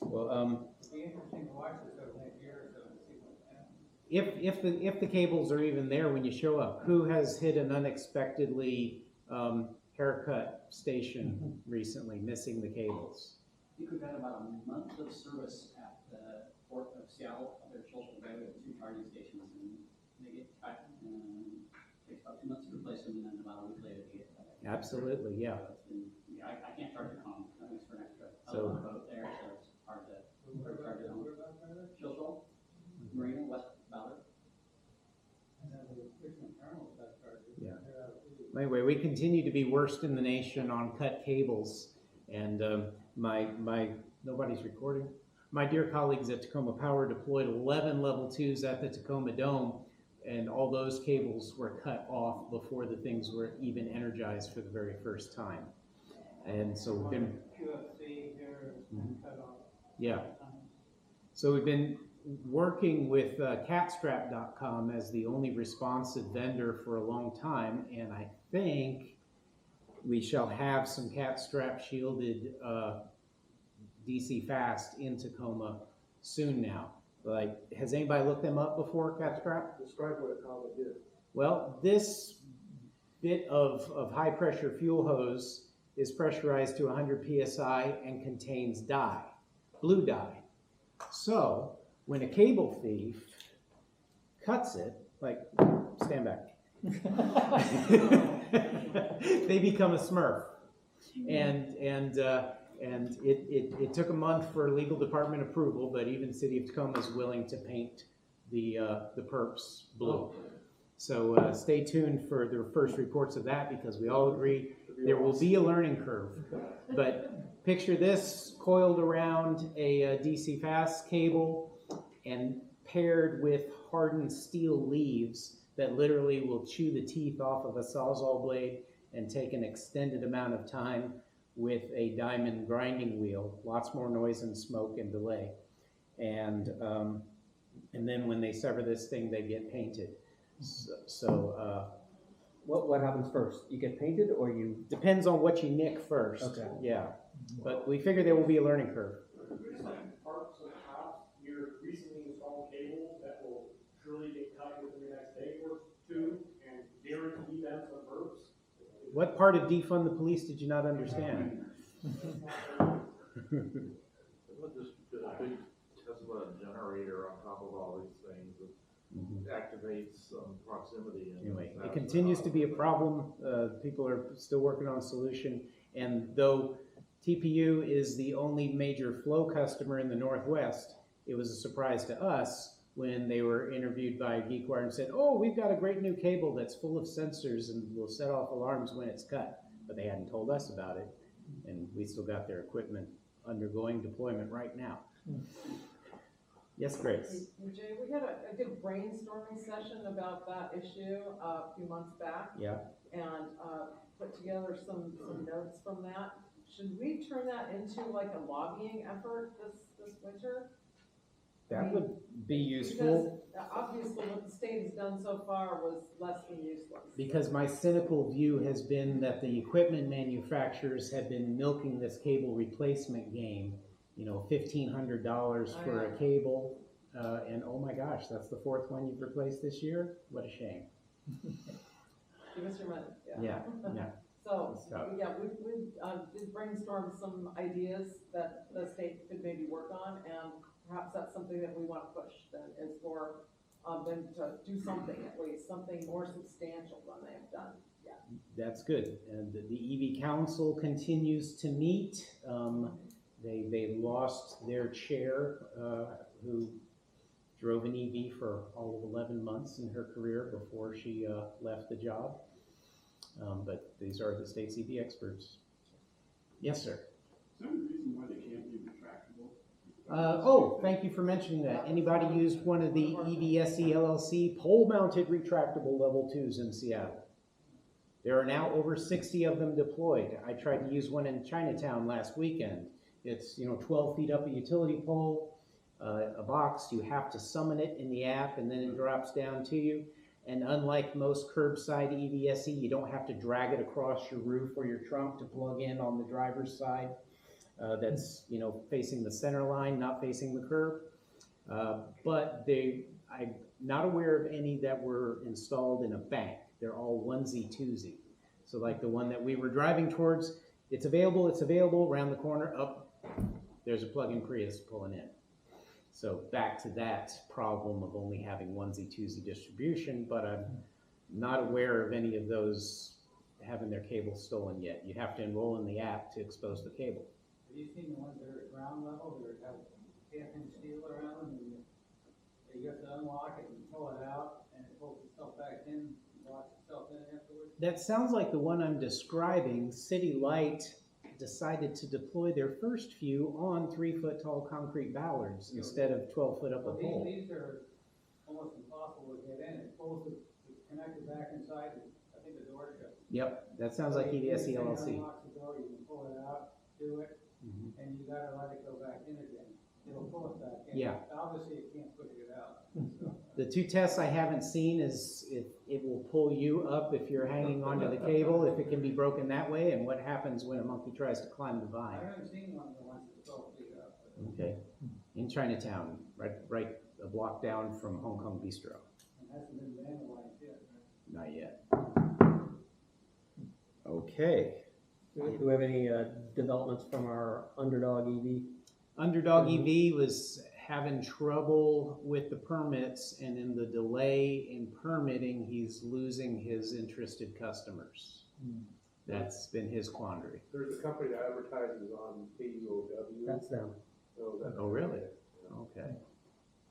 Well, It'd be interesting to watch this over the next year or so and see what's happening. if the cables are even there when you show up, who has hit an unexpectedly haircut station recently, missing the cables? I think we've had about a month of service at the Port of Seattle, up there at Chilton Bay, with 2 charging stations, and they get cut, and it takes about 2 months to replace them, and then about a week later they get cut. Absolutely, yeah. So it's been, yeah, I can't charge at home, that makes for an extra. I So- live on a boat there, so it's hard to charge at home. Chilton, Marina, West Ballard. And then the Richmond Terminal got charged. Yeah. They're out too. Anyway, we continue to be worst in the nation on cut cables, and nobody's recording. My dear colleagues at Tacoma Power deployed 11 level 2s at the Tacoma Dome, and all those cables were cut off before the things were even energized for the very first time. And so we've been, QFC here is cut off. yeah. So we've been working with catstrap.com as the only responsive vendor for a long time, and I think we shall have some catstrap shielded DC fast in Tacoma soon now. Like, has anybody looked them up before, catstrap? Describe what a comet is. Well, this bit of high pressure fuel hose is pressurized to 100 psi and contains dye, blue dye. So when a cable thief cuts it, like, stand back, they become a Smurf. And it took a month for legal department approval, but even City of Tacoma is willing to paint the perps blue. So stay tuned for the first reports of that, because we all agree there will be a learning curve. But picture this coiled around a DC fast cable and paired with hardened steel leaves that literally will chew the teeth off of a Sawzall blade and take an extended amount of time with a diamond grinding wheel, lots more noise and smoke and delay. And then when they sever this thing, they get painted. What happens first? You get painted or you? Depends on what you nick first. Okay. Yeah, but we figure there will be a learning curve. There's like parts of the house near recently installed cables that will surely get cut within the next day or two and guarantee them some burps. What part of defund the police did you not understand? Isn't just a big Tesla generator on top of all these things that activates proximity? And Anyway, it continues to be a problem. People are still working on a solution. And though TPU is the only major flow customer in the Northwest, it was a surprise to us when they were interviewed by GeekWire and said, oh, we've got a great new cable that's full of sensors and will set off alarms when it's cut. But they hadn't told us about it. And we still got their equipment undergoing deployment right now. Yes, Grace. Hey, Jay, we had a good brainstorming session about that issue a few months back. Yeah. And put together some notes from that. Should we turn that into like a lobbying effort this winter? That would be useful. Because obviously what the state has done so far was less than useless. Because my cynical view has been that the equipment manufacturers have been milking this cable replacement game, you know, $1,500 for a cable, and oh my gosh, that's the fourth one you've replaced this year? What a shame. Give us your money. Yeah. So, It's tough. yeah, we did brainstorm some ideas that the state could maybe work on, and perhaps that's something that we want to push then, is for them to do something, at least, something more substantial than they have done. Yeah. That's good. And the EV Council continues to meet. They lost their chair, who drove an EV for all of 11 months in her career before she left the job. But these are the state's EV experts. Yes, sir. Is there any reason why they can't be retractable? Oh, thank you for mentioning that. Anybody used one of the EVSE LLC pole-mounted retractable level 2s in Seattle? There are now over 60 of them deployed. I tried to use one in Chinatown last weekend. It's 12 feet up a utility pole, a box. You have to summon it in the app, and then it drops down to you. And unlike most curbside EVSE, you don't have to drag it across your roof or your trunk to plug in on the driver's side. That's facing the center line, not facing the curb. But I'm not aware of any that were installed in a bank. They're all onesie-twosie. So like the one that we were driving towards, it's available, around the corner, up, there's a plug-in Prius pulling in. So back to that problem of only having onesie-twosie distribution, but I'm not aware of any of those having their cable stolen yet. You have to enroll in the app to expose the cable. Have you seen the ones that are at ground level, that have half-inch steel around them, and you have to unlock it and pull it out, and it pulls itself back in, locks itself in afterwards? That sounds like the one I'm describing. City Light decided to deploy their first few on 3-foot tall concrete ballards instead of 12 foot up a pole. These are almost impossible to get in. It's connected back inside, I think the door shuts. Yep, that sounds like EVSE LLC. Unlocks the door, you can pull it out, do it, and you gotta let it go back in again. It'll pull it back in. Yeah. Obviously, it can't push it out. The two tests I haven't seen is if it will pull you up if you're hanging onto the cable, if it can be broken that way, and what happens when a monkey tries to climb the vine. I haven't seen one that wants to 12 feet up. Okay, in Chinatown, right a block down from Hong Kong Bistro. It hasn't been vandalized yet, right? Not yet. Okay. Do we have any developments from our Underdog EV? Underdog EV was having trouble with the permits, and in the delay in permitting, he's losing his interested customers. That's been his quandary. There's a company that advertises on KUOW. That's them. Oh, really? Okay.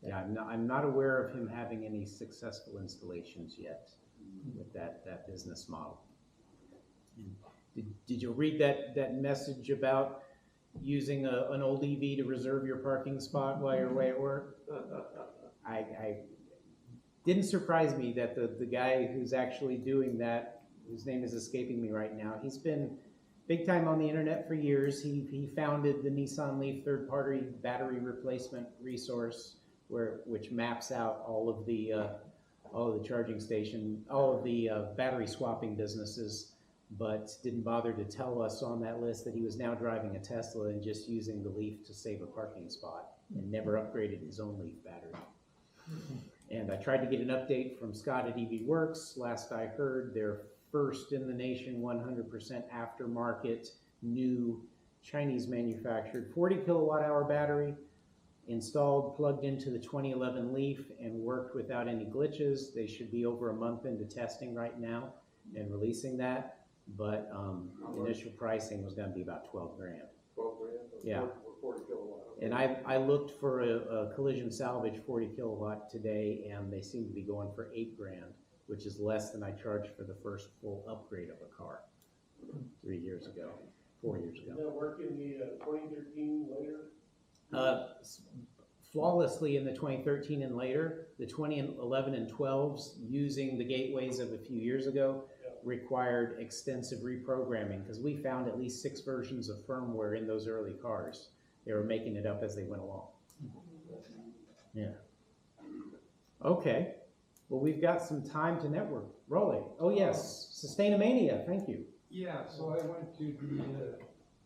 Yeah, I'm not aware of him having any successful installations yet with that business model. Did you read that message about using an old EV to reserve your parking spot while you're away at work? I didn't surprise me that the guy who's actually doing that whose name is escaping me right now. He's been big time on the internet for years. He founded the Nissan Leaf third-party battery replacement resource, which maps out all of the charging station, all of the battery swapping businesses, but didn't bother to tell us on that list that he was now driving a Tesla and just using the Leaf to save a parking spot and never upgraded his own Leaf battery. And I tried to get an update from Scott at EV Works. Last I heard, they're first in the nation 100% aftermarket, new Chinese manufactured 40 kilowatt hour battery, installed, plugged into the 2011 Leaf, and worked without any glitches. They should be over a month into testing right now and releasing that, but initial pricing was going to be about 12 grand. 12 grand? Yeah. 40 kilowatt. And I looked for a collision salvage 40 kilowatt today, and they seem to be going for 8 grand, which is less than I charged for the first full upgrade of a car 4 years ago. Does that work in the 2013 later? Flawlessly in the 2013 and later. The 2011 and 12s, using the gateways of a few years ago, required extensive reprogramming, because we found at least 6 versions of firmware in those early cars. They were making it up as they went along. Yeah. Okay. Well, we've got some time to network. Rolly. Oh, yes. Sustainamania. Thank you. Yeah, so I went to the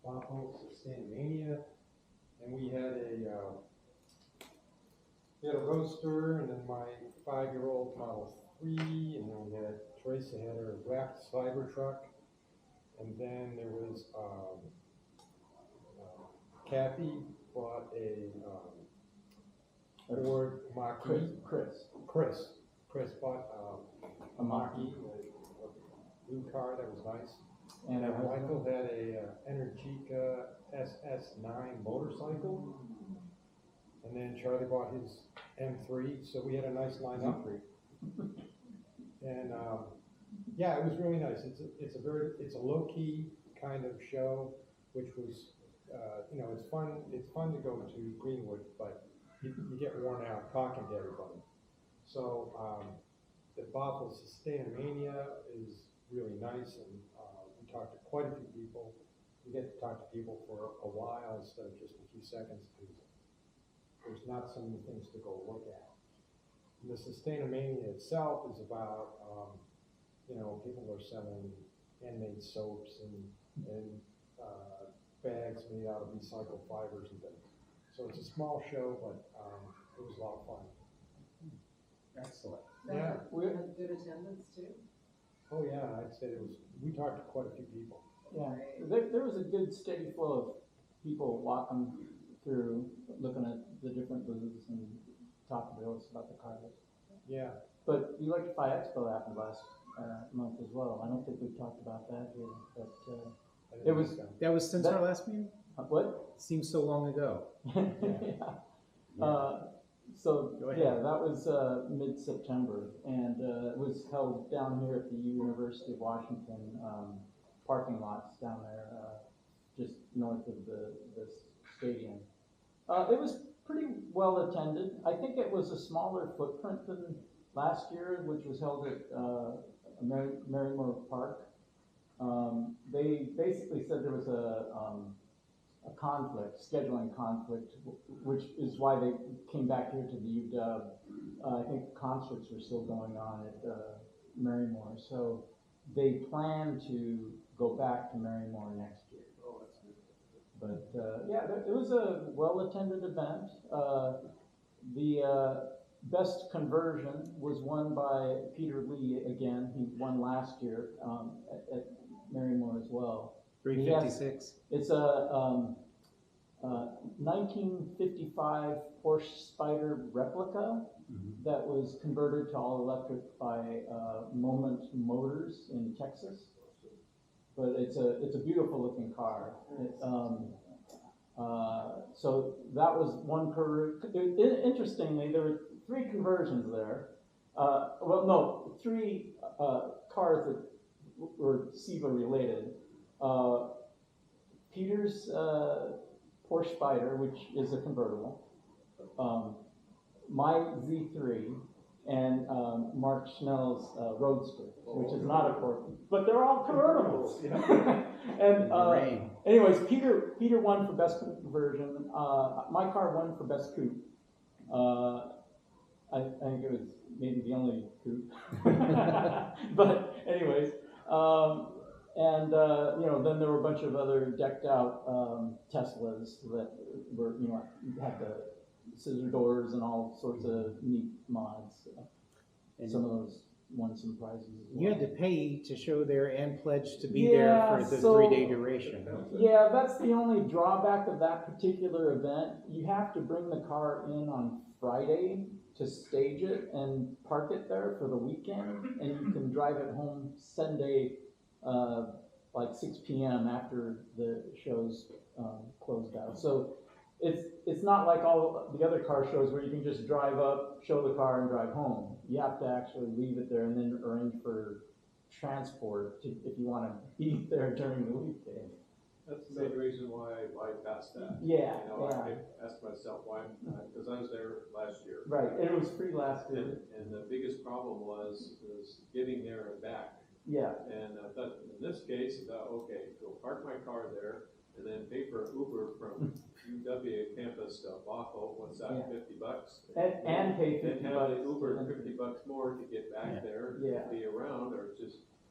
Bobo Sustainamania, and we had a roadster, and then my 5-year-old Model 3, and then we had Teresa had her wrapped fiber truck, and then there was Kathy bought a Ford Mach-E. Chris bought a Mach-E, a blue car that was nice. And Michael had a Energica SS9 motorcycle. And then Charlie bought his M3, so we had a nice lineup. And yeah, it was really nice. It's a low-key kind of show, which was it's fun. It's fun to go to Greenwood, but you get worn out talking to everybody. So the Bothell Sustainamania is really nice, and we talked to quite a few people. You get to talk to people for a while instead of just a few seconds, because there's not so many things to go look at. And the Sustainamania itself is about people are selling handmade soaps and bags made out of recycled fibers and things. So it's a small show, but it was a lot of fun. Excellent. Yeah. We had good attendance too? Oh yeah, I'd say we talked to quite a few people. Yeah, there was a good steady flow of people walking through, looking at the different booths and talking to us about the cars. Yeah. But the Electrify Expo happened last month as well. I don't think we've talked about that here, but it was. That was since our last meeting? What? Seems so long ago. Yeah. So yeah, that was mid-September, and it was held down here at the University of Washington parking lots down there, just north of the stadium. It was pretty well attended. I think it was a smaller footprint than last year, which was held at Marymore Park. They basically said there was a scheduling conflict, which is why they came back here to the UW. I think concerts were still going on at Marymore, so they plan to go back to Marymore next year. Oh, that's good. But yeah, it was a well-attended event. The best conversion was won by Peter Lee again. He won last year at Marymore as well. 356. It's a 1955 Porsche Spyder replica that was converted to all electric by Moment Motors in Texas. But it's a beautiful looking car. So that was one interestingly, there were 3 conversions there. Well, no, 3 cars that were SIVA related. Peter's Porsche Spyder, which is a convertible, my Z3, and Mark Schnell's Roadster, which is not a Corvette, but they're all convertibles, you know. And Rain. anyways, Peter won for best conversion. My car won for best coupe. I think it was maybe the only coupe. But anyways, and you know, then there were a bunch of other decked out Teslas that were, you know, had the scissor doors and all sorts of neat mods. And some of those won some prizes as well. You had to pay to show there and pledge to be there for the 3-day duration. Yeah, that's the only drawback of that particular event. You have to bring the car in on Friday to stage it and park it there for the weekend, and you can drive it home Sunday, like 6 p.m. after the show's closed out. So it's not like all the other car shows where you can just drive up, show the car, and drive home. You have to actually leave it there and then arrange for transport if you want to be there during the weekday. That's the main reason why I passed that. Yeah, You know, yeah. I asked myself why, because I was there last year. Right, and it was free last year. And the biggest problem was getting there and back. Yeah. And I thought, in this case, I thought, okay, go park my car there and then pay for an Uber from UW campus to Bothell, what's that, Yeah. $50? And pay $50 And have the Uber $50 more to get back Yeah. there, Yeah. to be around, or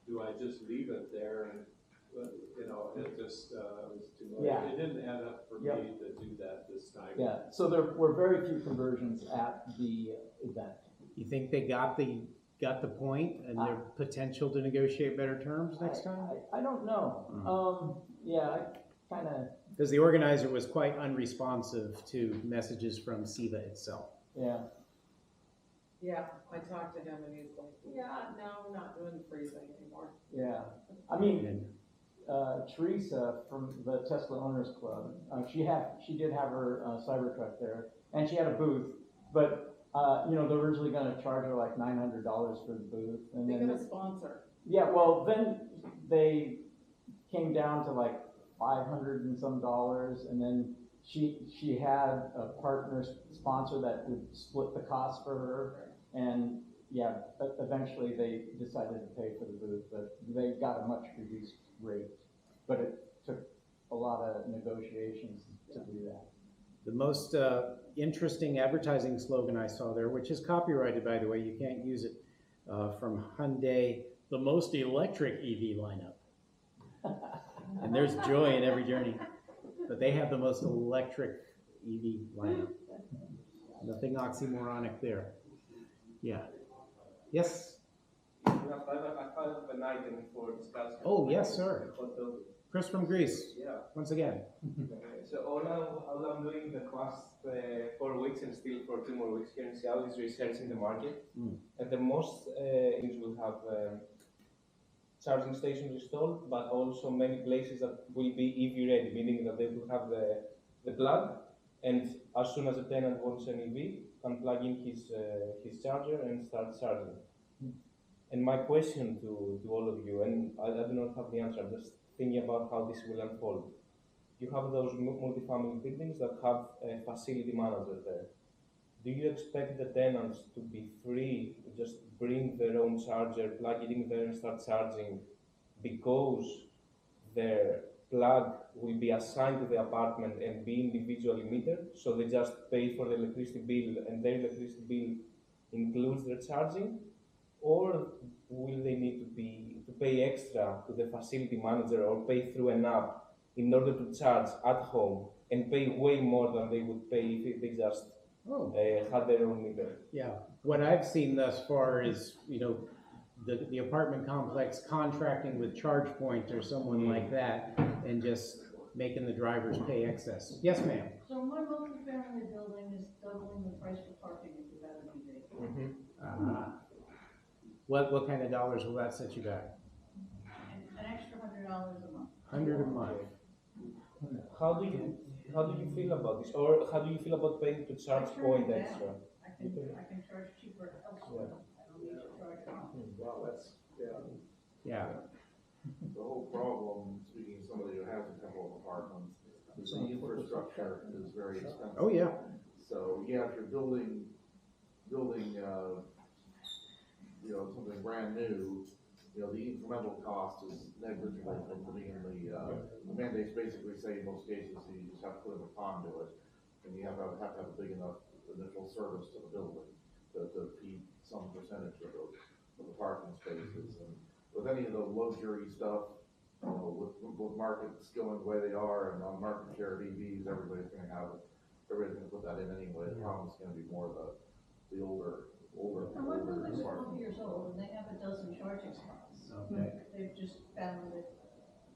do I just leave it there and, you know, it just, was too much. Yeah. It didn't add up for Yep. me to do that this time. Yeah, so there were very few conversions at the event. You think they got the point and their potential to negotiate better terms next time? I don't know. Yeah, I kind of. Because the organizer was quite unresponsive to messages from SEVA itself. Yeah. Yeah, I talked to him and he's like, yeah, no, we're not doing freezing anymore. Yeah, I mean, Teresa from the Tesla Owners Club, she did have her Cybertruck there, and she had a booth, but you know, they're originally going to charge her like $900 for the booth, and They're then gonna sponsor. yeah, well then they came down to like $500 and some dollars, and then she had a partner sponsor that would split the cost for her, and yeah, eventually they decided to pay for the booth, but they got a much reduced rate, but it took a lot of negotiations to do that. The most interesting advertising slogan I saw there, which is copyrighted, by the way, you can't use it, from Hyundai, the most electric EV lineup. And there's joy in every journey, but they have the most electric EV lineup. Nothing oxymoronic there. Yeah. Yes? I have an item for discussion. Oh, yes, sir. Photo. Chris from Greece. Yeah. Once again. So all I'm doing the past 4 weeks and still for 2 more weeks here in Seattle is researching the market. And the most things will have charging stations installed, but also many places that will be EV ready, meaning that they will have the plug, and as soon as a tenant wants an EV, can plug in his charger and start charging. And my question to all of you, and I do not have the answer, I'm just thinking about how this will unfold. You have those multifamily buildings that have a facility manager there. Do you expect the tenants to be free to just bring their own charger, plug it in there and start charging, because their plug will be assigned to the apartment and be individually metered, so they just pay for the electricity bill and their electricity bill includes their charging? Or will they need to pay extra to the facility manager or pay through an app in order to charge at home and pay way more than they would pay if they just had their own meter? Yeah, what I've seen thus far is, you know, the apartment complex contracting with ChargePoint or someone like that and just making the drivers pay excess. Yes, ma'am. So my multifamily building is doubling the price for parking if you have an EV. What kind of dollars will that set you back? An extra $100 a month. 100 a month. How do you feel about this, or how do you feel about paying to ChargePoint extra? I can charge cheaper elsewhere. I don't need to charge at home. Wow, that's, Yeah. The whole problem, speaking of somebody who has a couple of apartments, is the infrastructure is very expensive. Oh, yeah. So, yeah, if you're building brand new, you know, the incremental cost is negligible from putting in the mandates basically say in most cases you just have to put in a conduit, and you have to have a big enough initial service to the building to feed some percentage of the parking spaces. And with any of the luxury stuff, you know, with markets going the way they are and on market share of EVs, everybody's gonna put that in anyway. The problem's gonna be more the older And my building's 12 parking. years old, and they have a dozen charging spots. Okay. They've just found that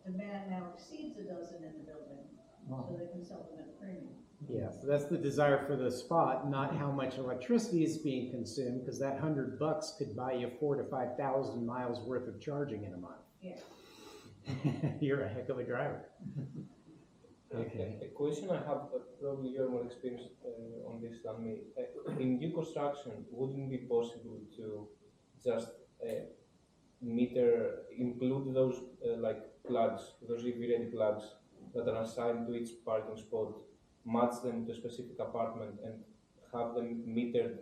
demand now exceeds a dozen in the building, so they can sell them at a premium. Yeah, so that's the desire for the spot, not how much electricity is being consumed, because that $100 could buy you 4,000 to 5,000 miles worth of charging in a month. Yeah. You're a heck of a driver. Okay. A question I have, probably you're more experienced on this than me. In new construction, wouldn't it be possible to just include those like plugs, those EV ready plugs that are assigned to each parking spot, match them to a specific apartment and have them metered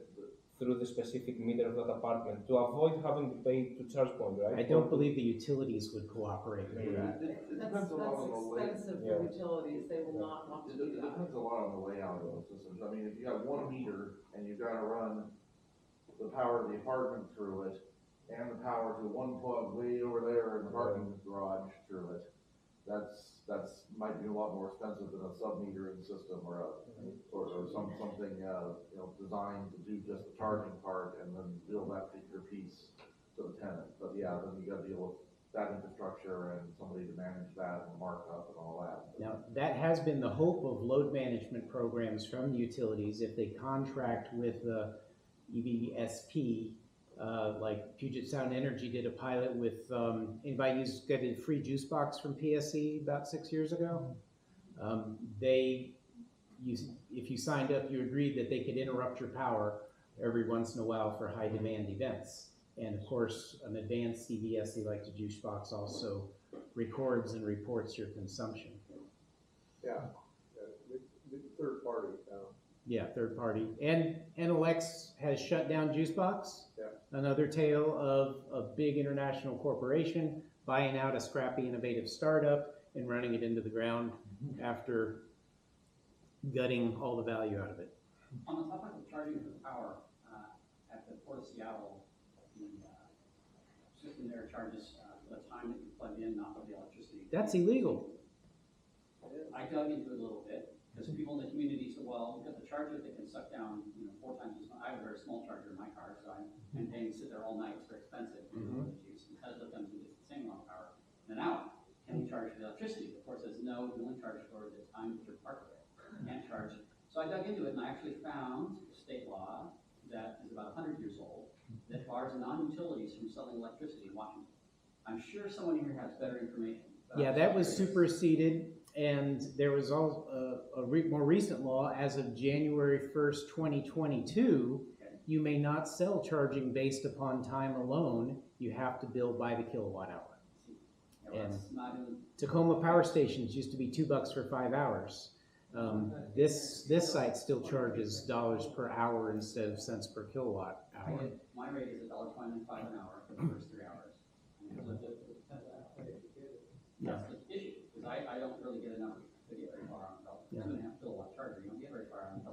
through the specific meter of that apartment to avoid having to pay to charge point, right? I don't believe the utilities would cooperate with that. It depends a lot on the way. Expensive for utilities, they will not want to do It that. depends a lot on the layout of the systems. I mean, if you have one meter and you've gotta run the power of the apartment through it and the power to one plug way over there in the parking garage through it, that's might be a lot more expensive than a sub-metering system or something, you know, designed to do just the charging part and then bill that particular piece to the tenant. But yeah, then you gotta deal with that infrastructure and somebody to manage that and markup and all that. Now, that has been the hope of load management programs from the utilities. If they contract with the EVSP, like Puget Sound Energy did a pilot with, anybody got a free juice box from PSE about 6 years ago? If you signed up, you agreed that they could interrupt your power every once in a while for high demand events. And of course, an advanced EVSE like the juice box also records and reports your consumption. Yeah, the third party, Yeah, third party. And NLX has shut down Juicebox. Yeah. Another tale of a big international corporation buying out a scrappy, innovative startup and running it into the ground after gutting all the value out of it. On the topic of charging for power, at the Port of Seattle, the system there charges for the time that you plug in, not for the electricity. That's illegal. I dug into it a little bit, because people in the community said, well, we've got the charger that can suck down, 4 times as much. I have a very small charger in my car, so I'm paying to sit there all night. It's very expensive. And Tesla comes and gets the same amount of power in an hour. Can we charge for the electricity? The court says, no, we only charge for the time that you're parked there. You can't charge. So I dug into it, and I actually found state law that is about 100 years old that bars non-utilities from selling electricity in Washington. I'm sure someone here has better information. Yeah, that was superseded, and there was all more recent law as of January 1st, 2022. You may not sell charging based upon time alone. You have to bill by the kilowatt hour. And Tacoma Power Stations used to be $2 for 5 hours. This site still charges dollars per hour instead of cents per kilowatt hour. My rate is $1.25 an hour for the first 3 hours. That's the issue, because I don't really get enough to get very far on the 2.5 kilowatt charger. You don't get very far on the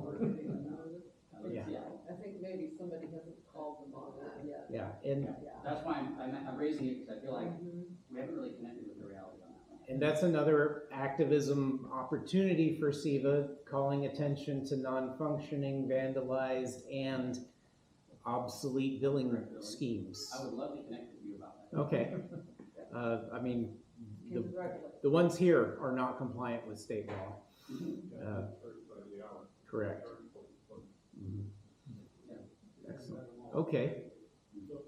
Yeah. I think maybe somebody hasn't called them on that yet. Yeah, and that's why I'm raising it, because I feel like we haven't really connected with the reality on that one. And that's another activism opportunity for SEVA, calling attention to non-functioning, vandalized, and obsolete billing schemes. I would love to connect with you about that. Okay. I mean, the ones here are not compliant with state law. Correct. Excellent. Okay. So,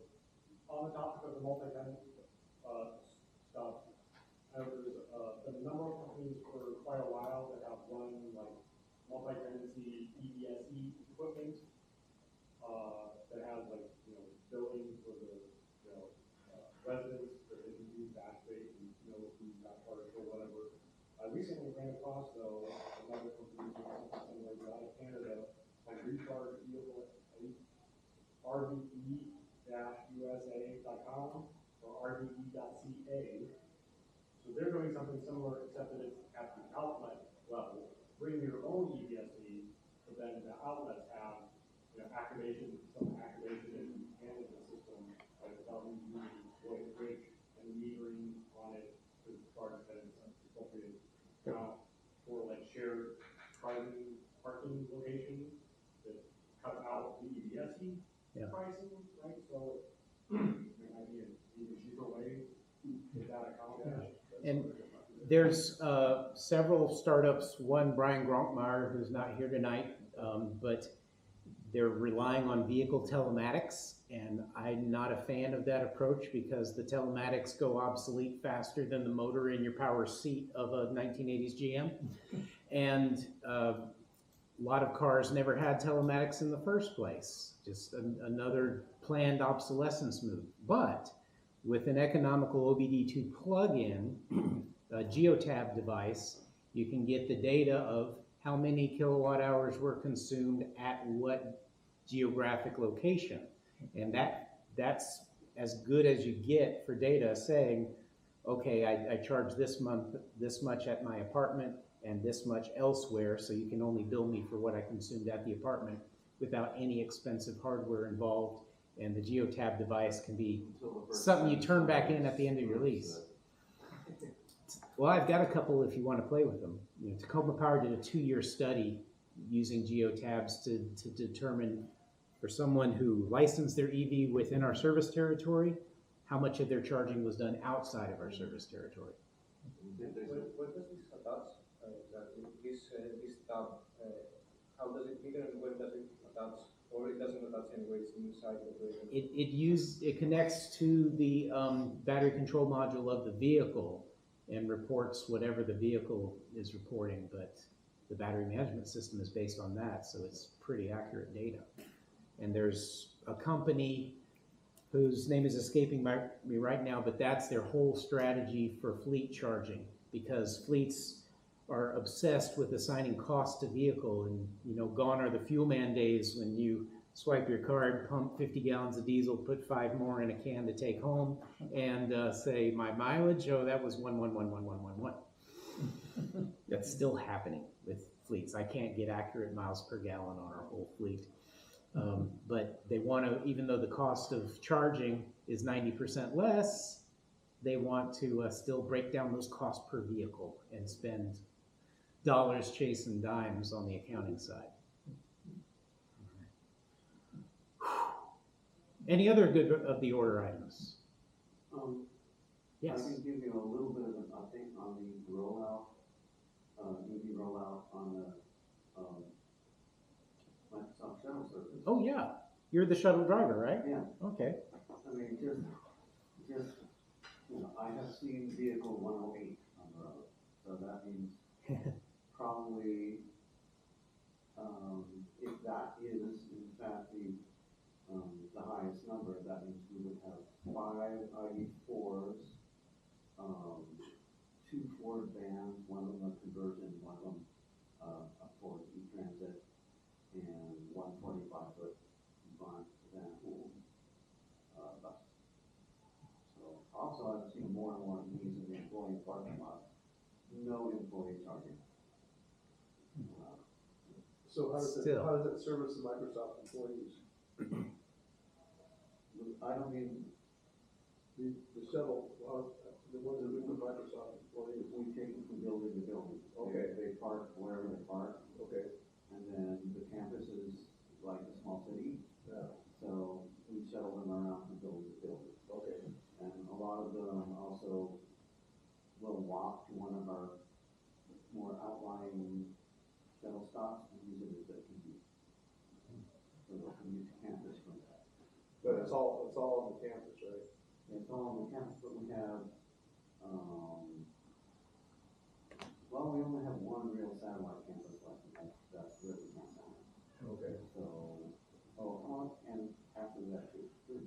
on the topic of the multi-tenant stuff, there's been a number of companies for quite a while that have run like multi-tenancy EVSE equipment that has like billing for the residents that they can use batch rate and who's got charged or whatever. I recently ran across though another company doing something similar out of Canada, like Recharge Vehicle RVE rde-usa.com or rde.ca. So they're doing something similar, except that it's at the outlet level. Bring your own EVSE, but then the outlets have, some activation and management system, like without using the bridge and metering on it to charge that it's appropriate for like shared parking locations that cut out the EVSE pricing, right? So there might be an even cheaper way without accommodation. And there's several startups, one Brian Gronkmeyer, who's not here tonight, but they're relying on vehicle telematics, and I'm not a fan of that approach because the telematics go obsolete faster than the motor in your power seat of a 1980s GM. And a lot of cars never had telematics in the first place, just another planned obsolescence move. But with an economical OBD2 plug-in, a Geotab device, you can get the data of how many kilowatt hours were consumed at what geographic location. And that's as good as you get for data saying, okay, I charge this month this much at my apartment and this much elsewhere, so you can only bill me for what I consumed at the apartment without any expensive hardware involved. And the Geotab device can be something you turn back in at the end of your lease. Well, I've got a couple if you want to play with them. Tacoma Power did a 2-year study using Geotabs to determine for someone who licensed their EV within our service territory, how much of their charging was done outside of our service territory. What does this attach exactly? This tab, how does it meter and when does it attach? Or it doesn't attach anyway, it's inside the It connects to the battery control module of the vehicle and reports whatever the vehicle is reporting, but the battery management system is based on that, so it's pretty accurate data. And there's a company whose name is escaping me right now, but that's their whole strategy for fleet charging, because fleets are obsessed with assigning cost to vehicle, and gone are the fuel man days when you swipe your card, pump 50 gallons of diesel, put 5 more in a can to take home, and say my mileage, oh, that was 1111111. That's still happening with fleets. I can't get accurate miles per gallon on our whole fleet. But they want to, even though the cost of charging is 90% less, they want to still break down those costs per vehicle and spend dollars chasing dimes on the accounting side. Any other good of the order items? Yes. I can give you a little bit of an update on the rollout, EV rollout on the Microsoft Shuttle service. Oh yeah, you're the shuttle driver, right? Yeah. Okay. I mean, just I have seen vehicle 108 on the road, so that means probably if that is in fact the highest number, that means we would have 5 ID4s, 2 Ford vans, one of them a conversion, one of them a Ford E-Transit, and 1 45-foot Van Hool bus. So also I've seen more and more of these in the employee parking lot. No employee charging. So how does it service the Microsoft employees? I don't mean the shuttle, the ones that we put Microsoft employees. We take them from building to building. Okay. They park wherever they park. Okay. And then the campus is like a small city. Yeah. So we shuttle them around from building to building. Okay. And a lot of them also will walk to one of our more outlying shuttle stops and use it as their commute. So they'll commute to campus from that. But it's all on the campus, right? It's all on the campus, but we have, well, we only have one real satellite campus left, and that's really not that. Okay. So, and after that, too.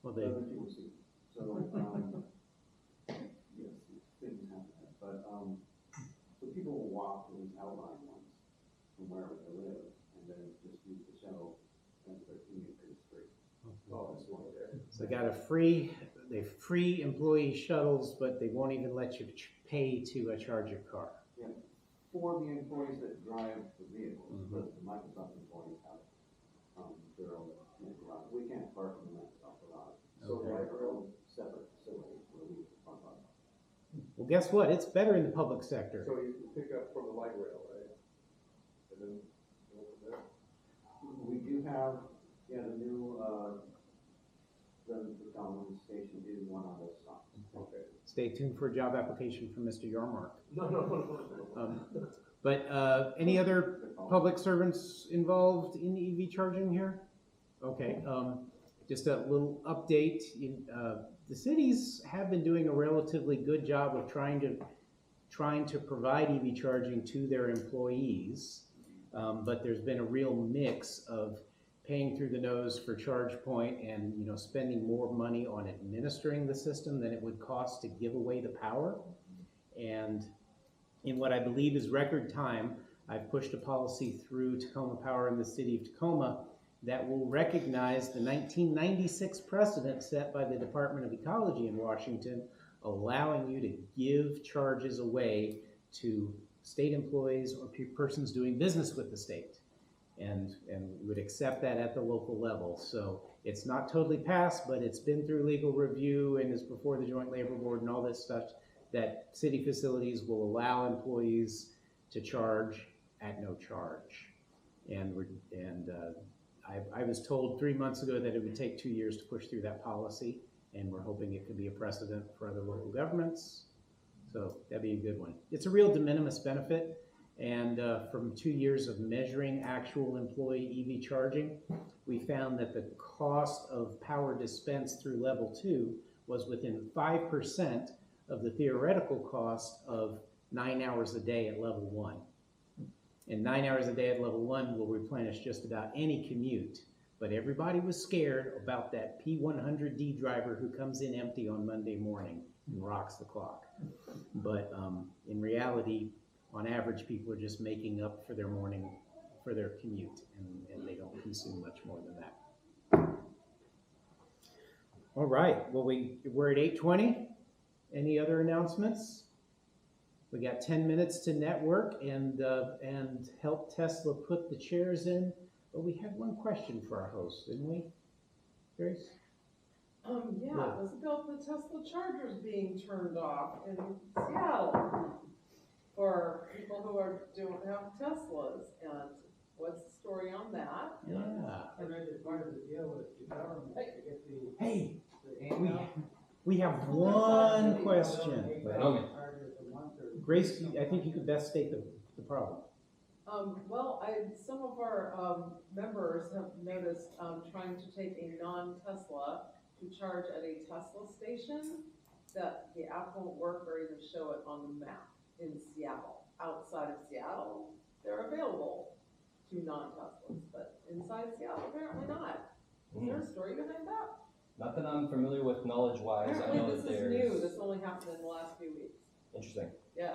Well, they. Other people see. So, yes, things happen, but, so people will walk to these outlying ones from wherever they live, and then just use the shuttle as their commute, because So they got they free employee shuttles, but they won't even let you pay to charge your car. Yeah, for the employees that drive the vehicles, but the Microsoft employees have, their own garage. We can't park in the Microsoft garage. So they have their own separate facility where we park on. Well, guess what? It's better in the public sector. So you can pick up from the light rail, right? And then go from there. We do have, the new, the Donald station is one of those stops. Okay. Stay tuned for a job application from Mr. Yarmark. No. But any other public servants involved in EV charging here? Okay, just a little update. The cities have been doing a relatively good job of trying to provide EV charging to their employees, but there's been a real mix of paying through the nose for ChargePoint and spending more money on administering the system than it would cost to give away the power. And in what I believe is record time, I've pushed a policy through Tacoma Power in the city of Tacoma that will recognize the 1996 precedent set by the Department of Ecology in Washington, allowing you to give charges away to state employees or persons doing business with the state. And we would accept that at the local level. So it's not totally passed, but it's been through legal review and is before the Joint Labor Board and all this stuff, that city facilities will allow employees to charge at no charge. And I was told 3 months ago that it would take 2 years to push through that policy, and we're hoping it could be a precedent for other local governments. So that'd be a good one. It's a real de minimis benefit, and from 2 years of measuring actual employee EV charging, we found that the cost of power dispensed through level 2 was within 5% of the theoretical cost of 9 hours a day at level 1. And 9 hours a day at level 1 will replenish just about any commute. But everybody was scared about that P100D driver who comes in empty on Monday morning and rocks the clock. But in reality, on average, people are just making up for their morning, for their commute, and they don't consume much more than that. All right, well, we're at 8:20. Any other announcements? We got 10 minutes to network and help Tesla put the chairs in. But we had one question for our host, didn't we, Grace? Yeah, it was about the Tesla chargers being turned off in Seattle for people who don't have Teslas. And what's the story on that? Yeah. I read that part of the deal with the government to get the. Hey, the handout. we have one question. Grace, I think you could best state the problem. Well, some of our members have noticed trying to take a non-Tesla to charge at a Tesla station, that the app won't work or even show it on the map in Seattle. Outside of Seattle, they're available to non-Teslas, but inside Seattle, apparently not. Is there a story behind that? Not that I'm familiar with knowledge-wise. I know Apparently that this is there's new. This only happened in the last few weeks. interesting. Yeah.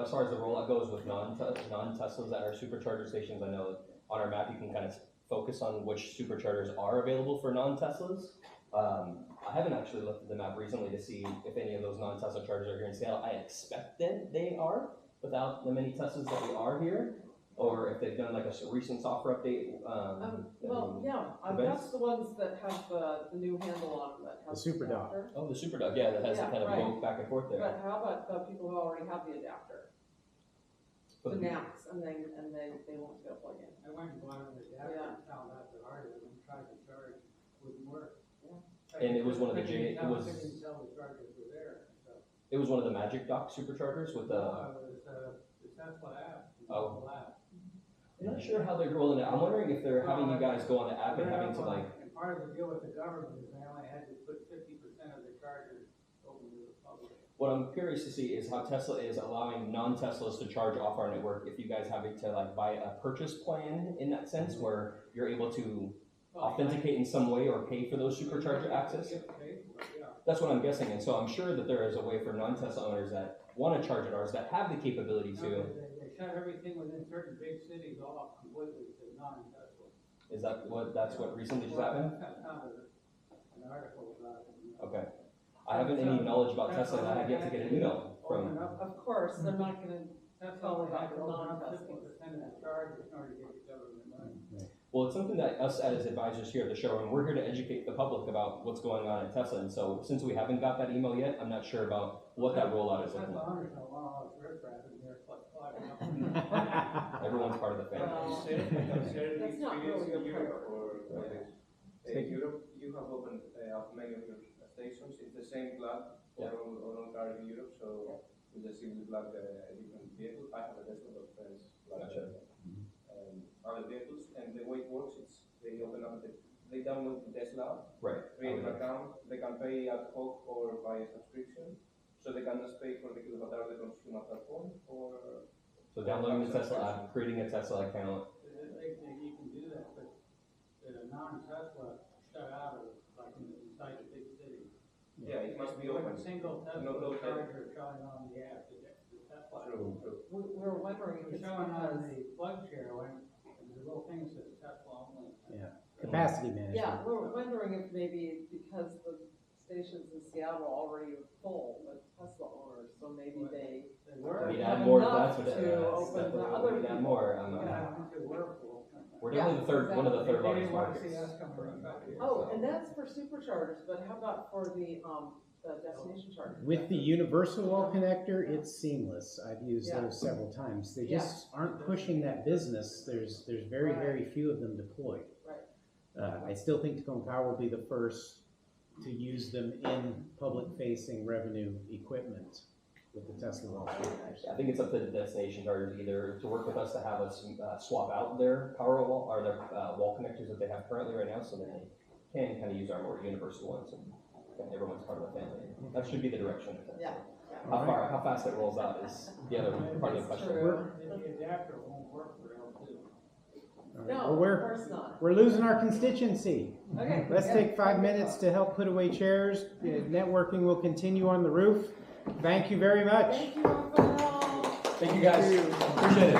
As far as the rollout goes with non-Teslas at our supercharger stations, I know on our map you can kind of focus on which superchargers are available for non-Teslas. I haven't actually looked at the map recently to see if any of those non-Tesla chargers are here in Seattle. I expect that they are, without the many Teslas that we are here, or if they've done like a recent software update. That's the ones that have the new handle on them that have the SuperDock. adapter. Oh, the SuperDock, yeah, that has to kind of go back and forth there. But how about the people who already have the adapter? The NAPs, and they won't get a plug-in. I went and bought an adapter and found out the hard of it and tried to charge, wouldn't work. And it was one of the Couldn't tell the chargers were there, so. It was one of the Magic Dock superchargers with the. No, it was the Tesla app. Oh. Tesla app. I'm not sure how they're rolling it. I'm wondering if they're having you guys go on the app and having to like. And part of the deal with the government is they only had to put 50% of the chargers open to the public. What I'm curious to see is how Tesla is allowing non-Teslas to charge off our network. If you guys having to like buy a purchase plan in that sense, where you're able to authenticate in some way or pay for those supercharger access. That's what I'm guessing, and so I'm sure that there is a way for non-Tesla owners that want to charge at ours that have the capability to. They shut everything within certain big cities off completely to non-Tesla. Is that what? That's what recently just happened. article about it. Okay. I haven't any knowledge about Tesla, and I have yet to get an email from. Of course, they're not gonna That's tell all about about the the non-Teslas. 50% of the charge in order to get the government money. Well, it's something that us as advisors here at the show, and we're here to educate the public about what's going on at Tesla. And so, since we haven't got that email yet, I'm not sure about what that rollout is looking Tesla like. owners don't want all this riffraff in here, plus five. Everyone's part of the family. That's not really a priority. In Europe, you have opened up many of your stations. It's the same plug for all cars in Europe, so we just simply plug different vehicles. I have a Tesla, but friends plug other vehicles, and the way it works is they open up they download the Tesla app, Right. create an account, they can pay ad hoc or by a subscription, so they can just pay for the kilowatt hour they consume at that point, or So downloading the Tesla app, creating a Tesla account. You can do that, but the non-Tesla shut out of, like inside the big city. Yeah, it must be Like open. a single Tesla No, no, charger showing on the app, the Tesla. We're wondering if It's it's showing on because, the plug share when the little thing says Tesla only. Yeah, capacity management. yeah, we're wondering if maybe because the stations in Seattle already are full with Tesla owners, so maybe they We need to have add more. enough That's what. to open the other We need to add people. more. We're definitely the third, one of the third largest markets. Oh, and that's for superchargers, but how about for the destination chargers? With the universal wall connector, it's seamless. I've used Yeah. those several times. They Yeah. just aren't pushing that business. There's very, Right. very few of them deployed. Right. I still think Tacoma Power will be the first to use them in public-facing revenue equipment with the Tesla wall connectors. I think it's up to the destination chargers either to work with us to have us swap out their power wall or their wall connectors that they have currently right now, so that they can kind of use our more universal ones, and everyone's part of the family. That should be the direction. Yeah. How fast it rolls out is the other part of the question. The adapter won't work for L2. All right, No, well, of we're- course not. We're losing our constituency. Okay. Let's yeah. take 5 minutes to help put away chairs. Networking will continue on the roof. Thank you very much. Thank you all for the help. Thank you guys. Appreciate it.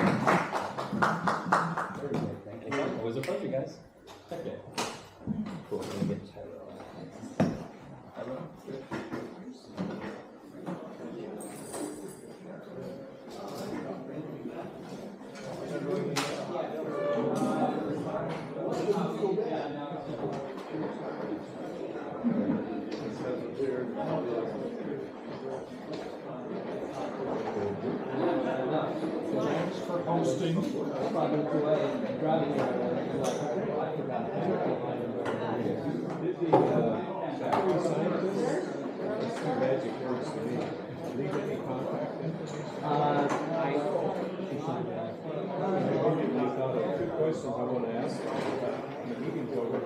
Thank you. It was a pleasure, guys. Heck yeah. Cool. I'm gonna get Thanks for hosting. Questions I want to ask. The meeting's over.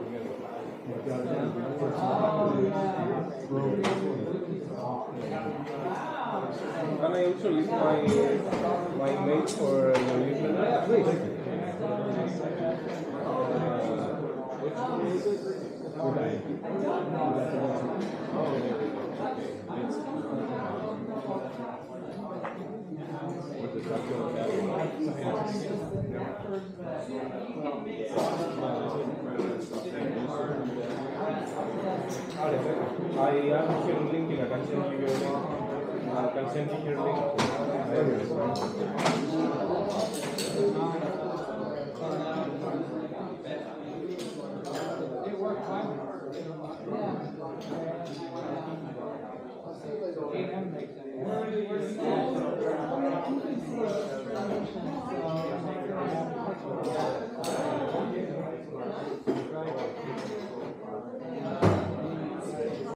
Can I also leave my email for your newsletter? Yeah, please. I am here on LinkedIn. I can send you your link.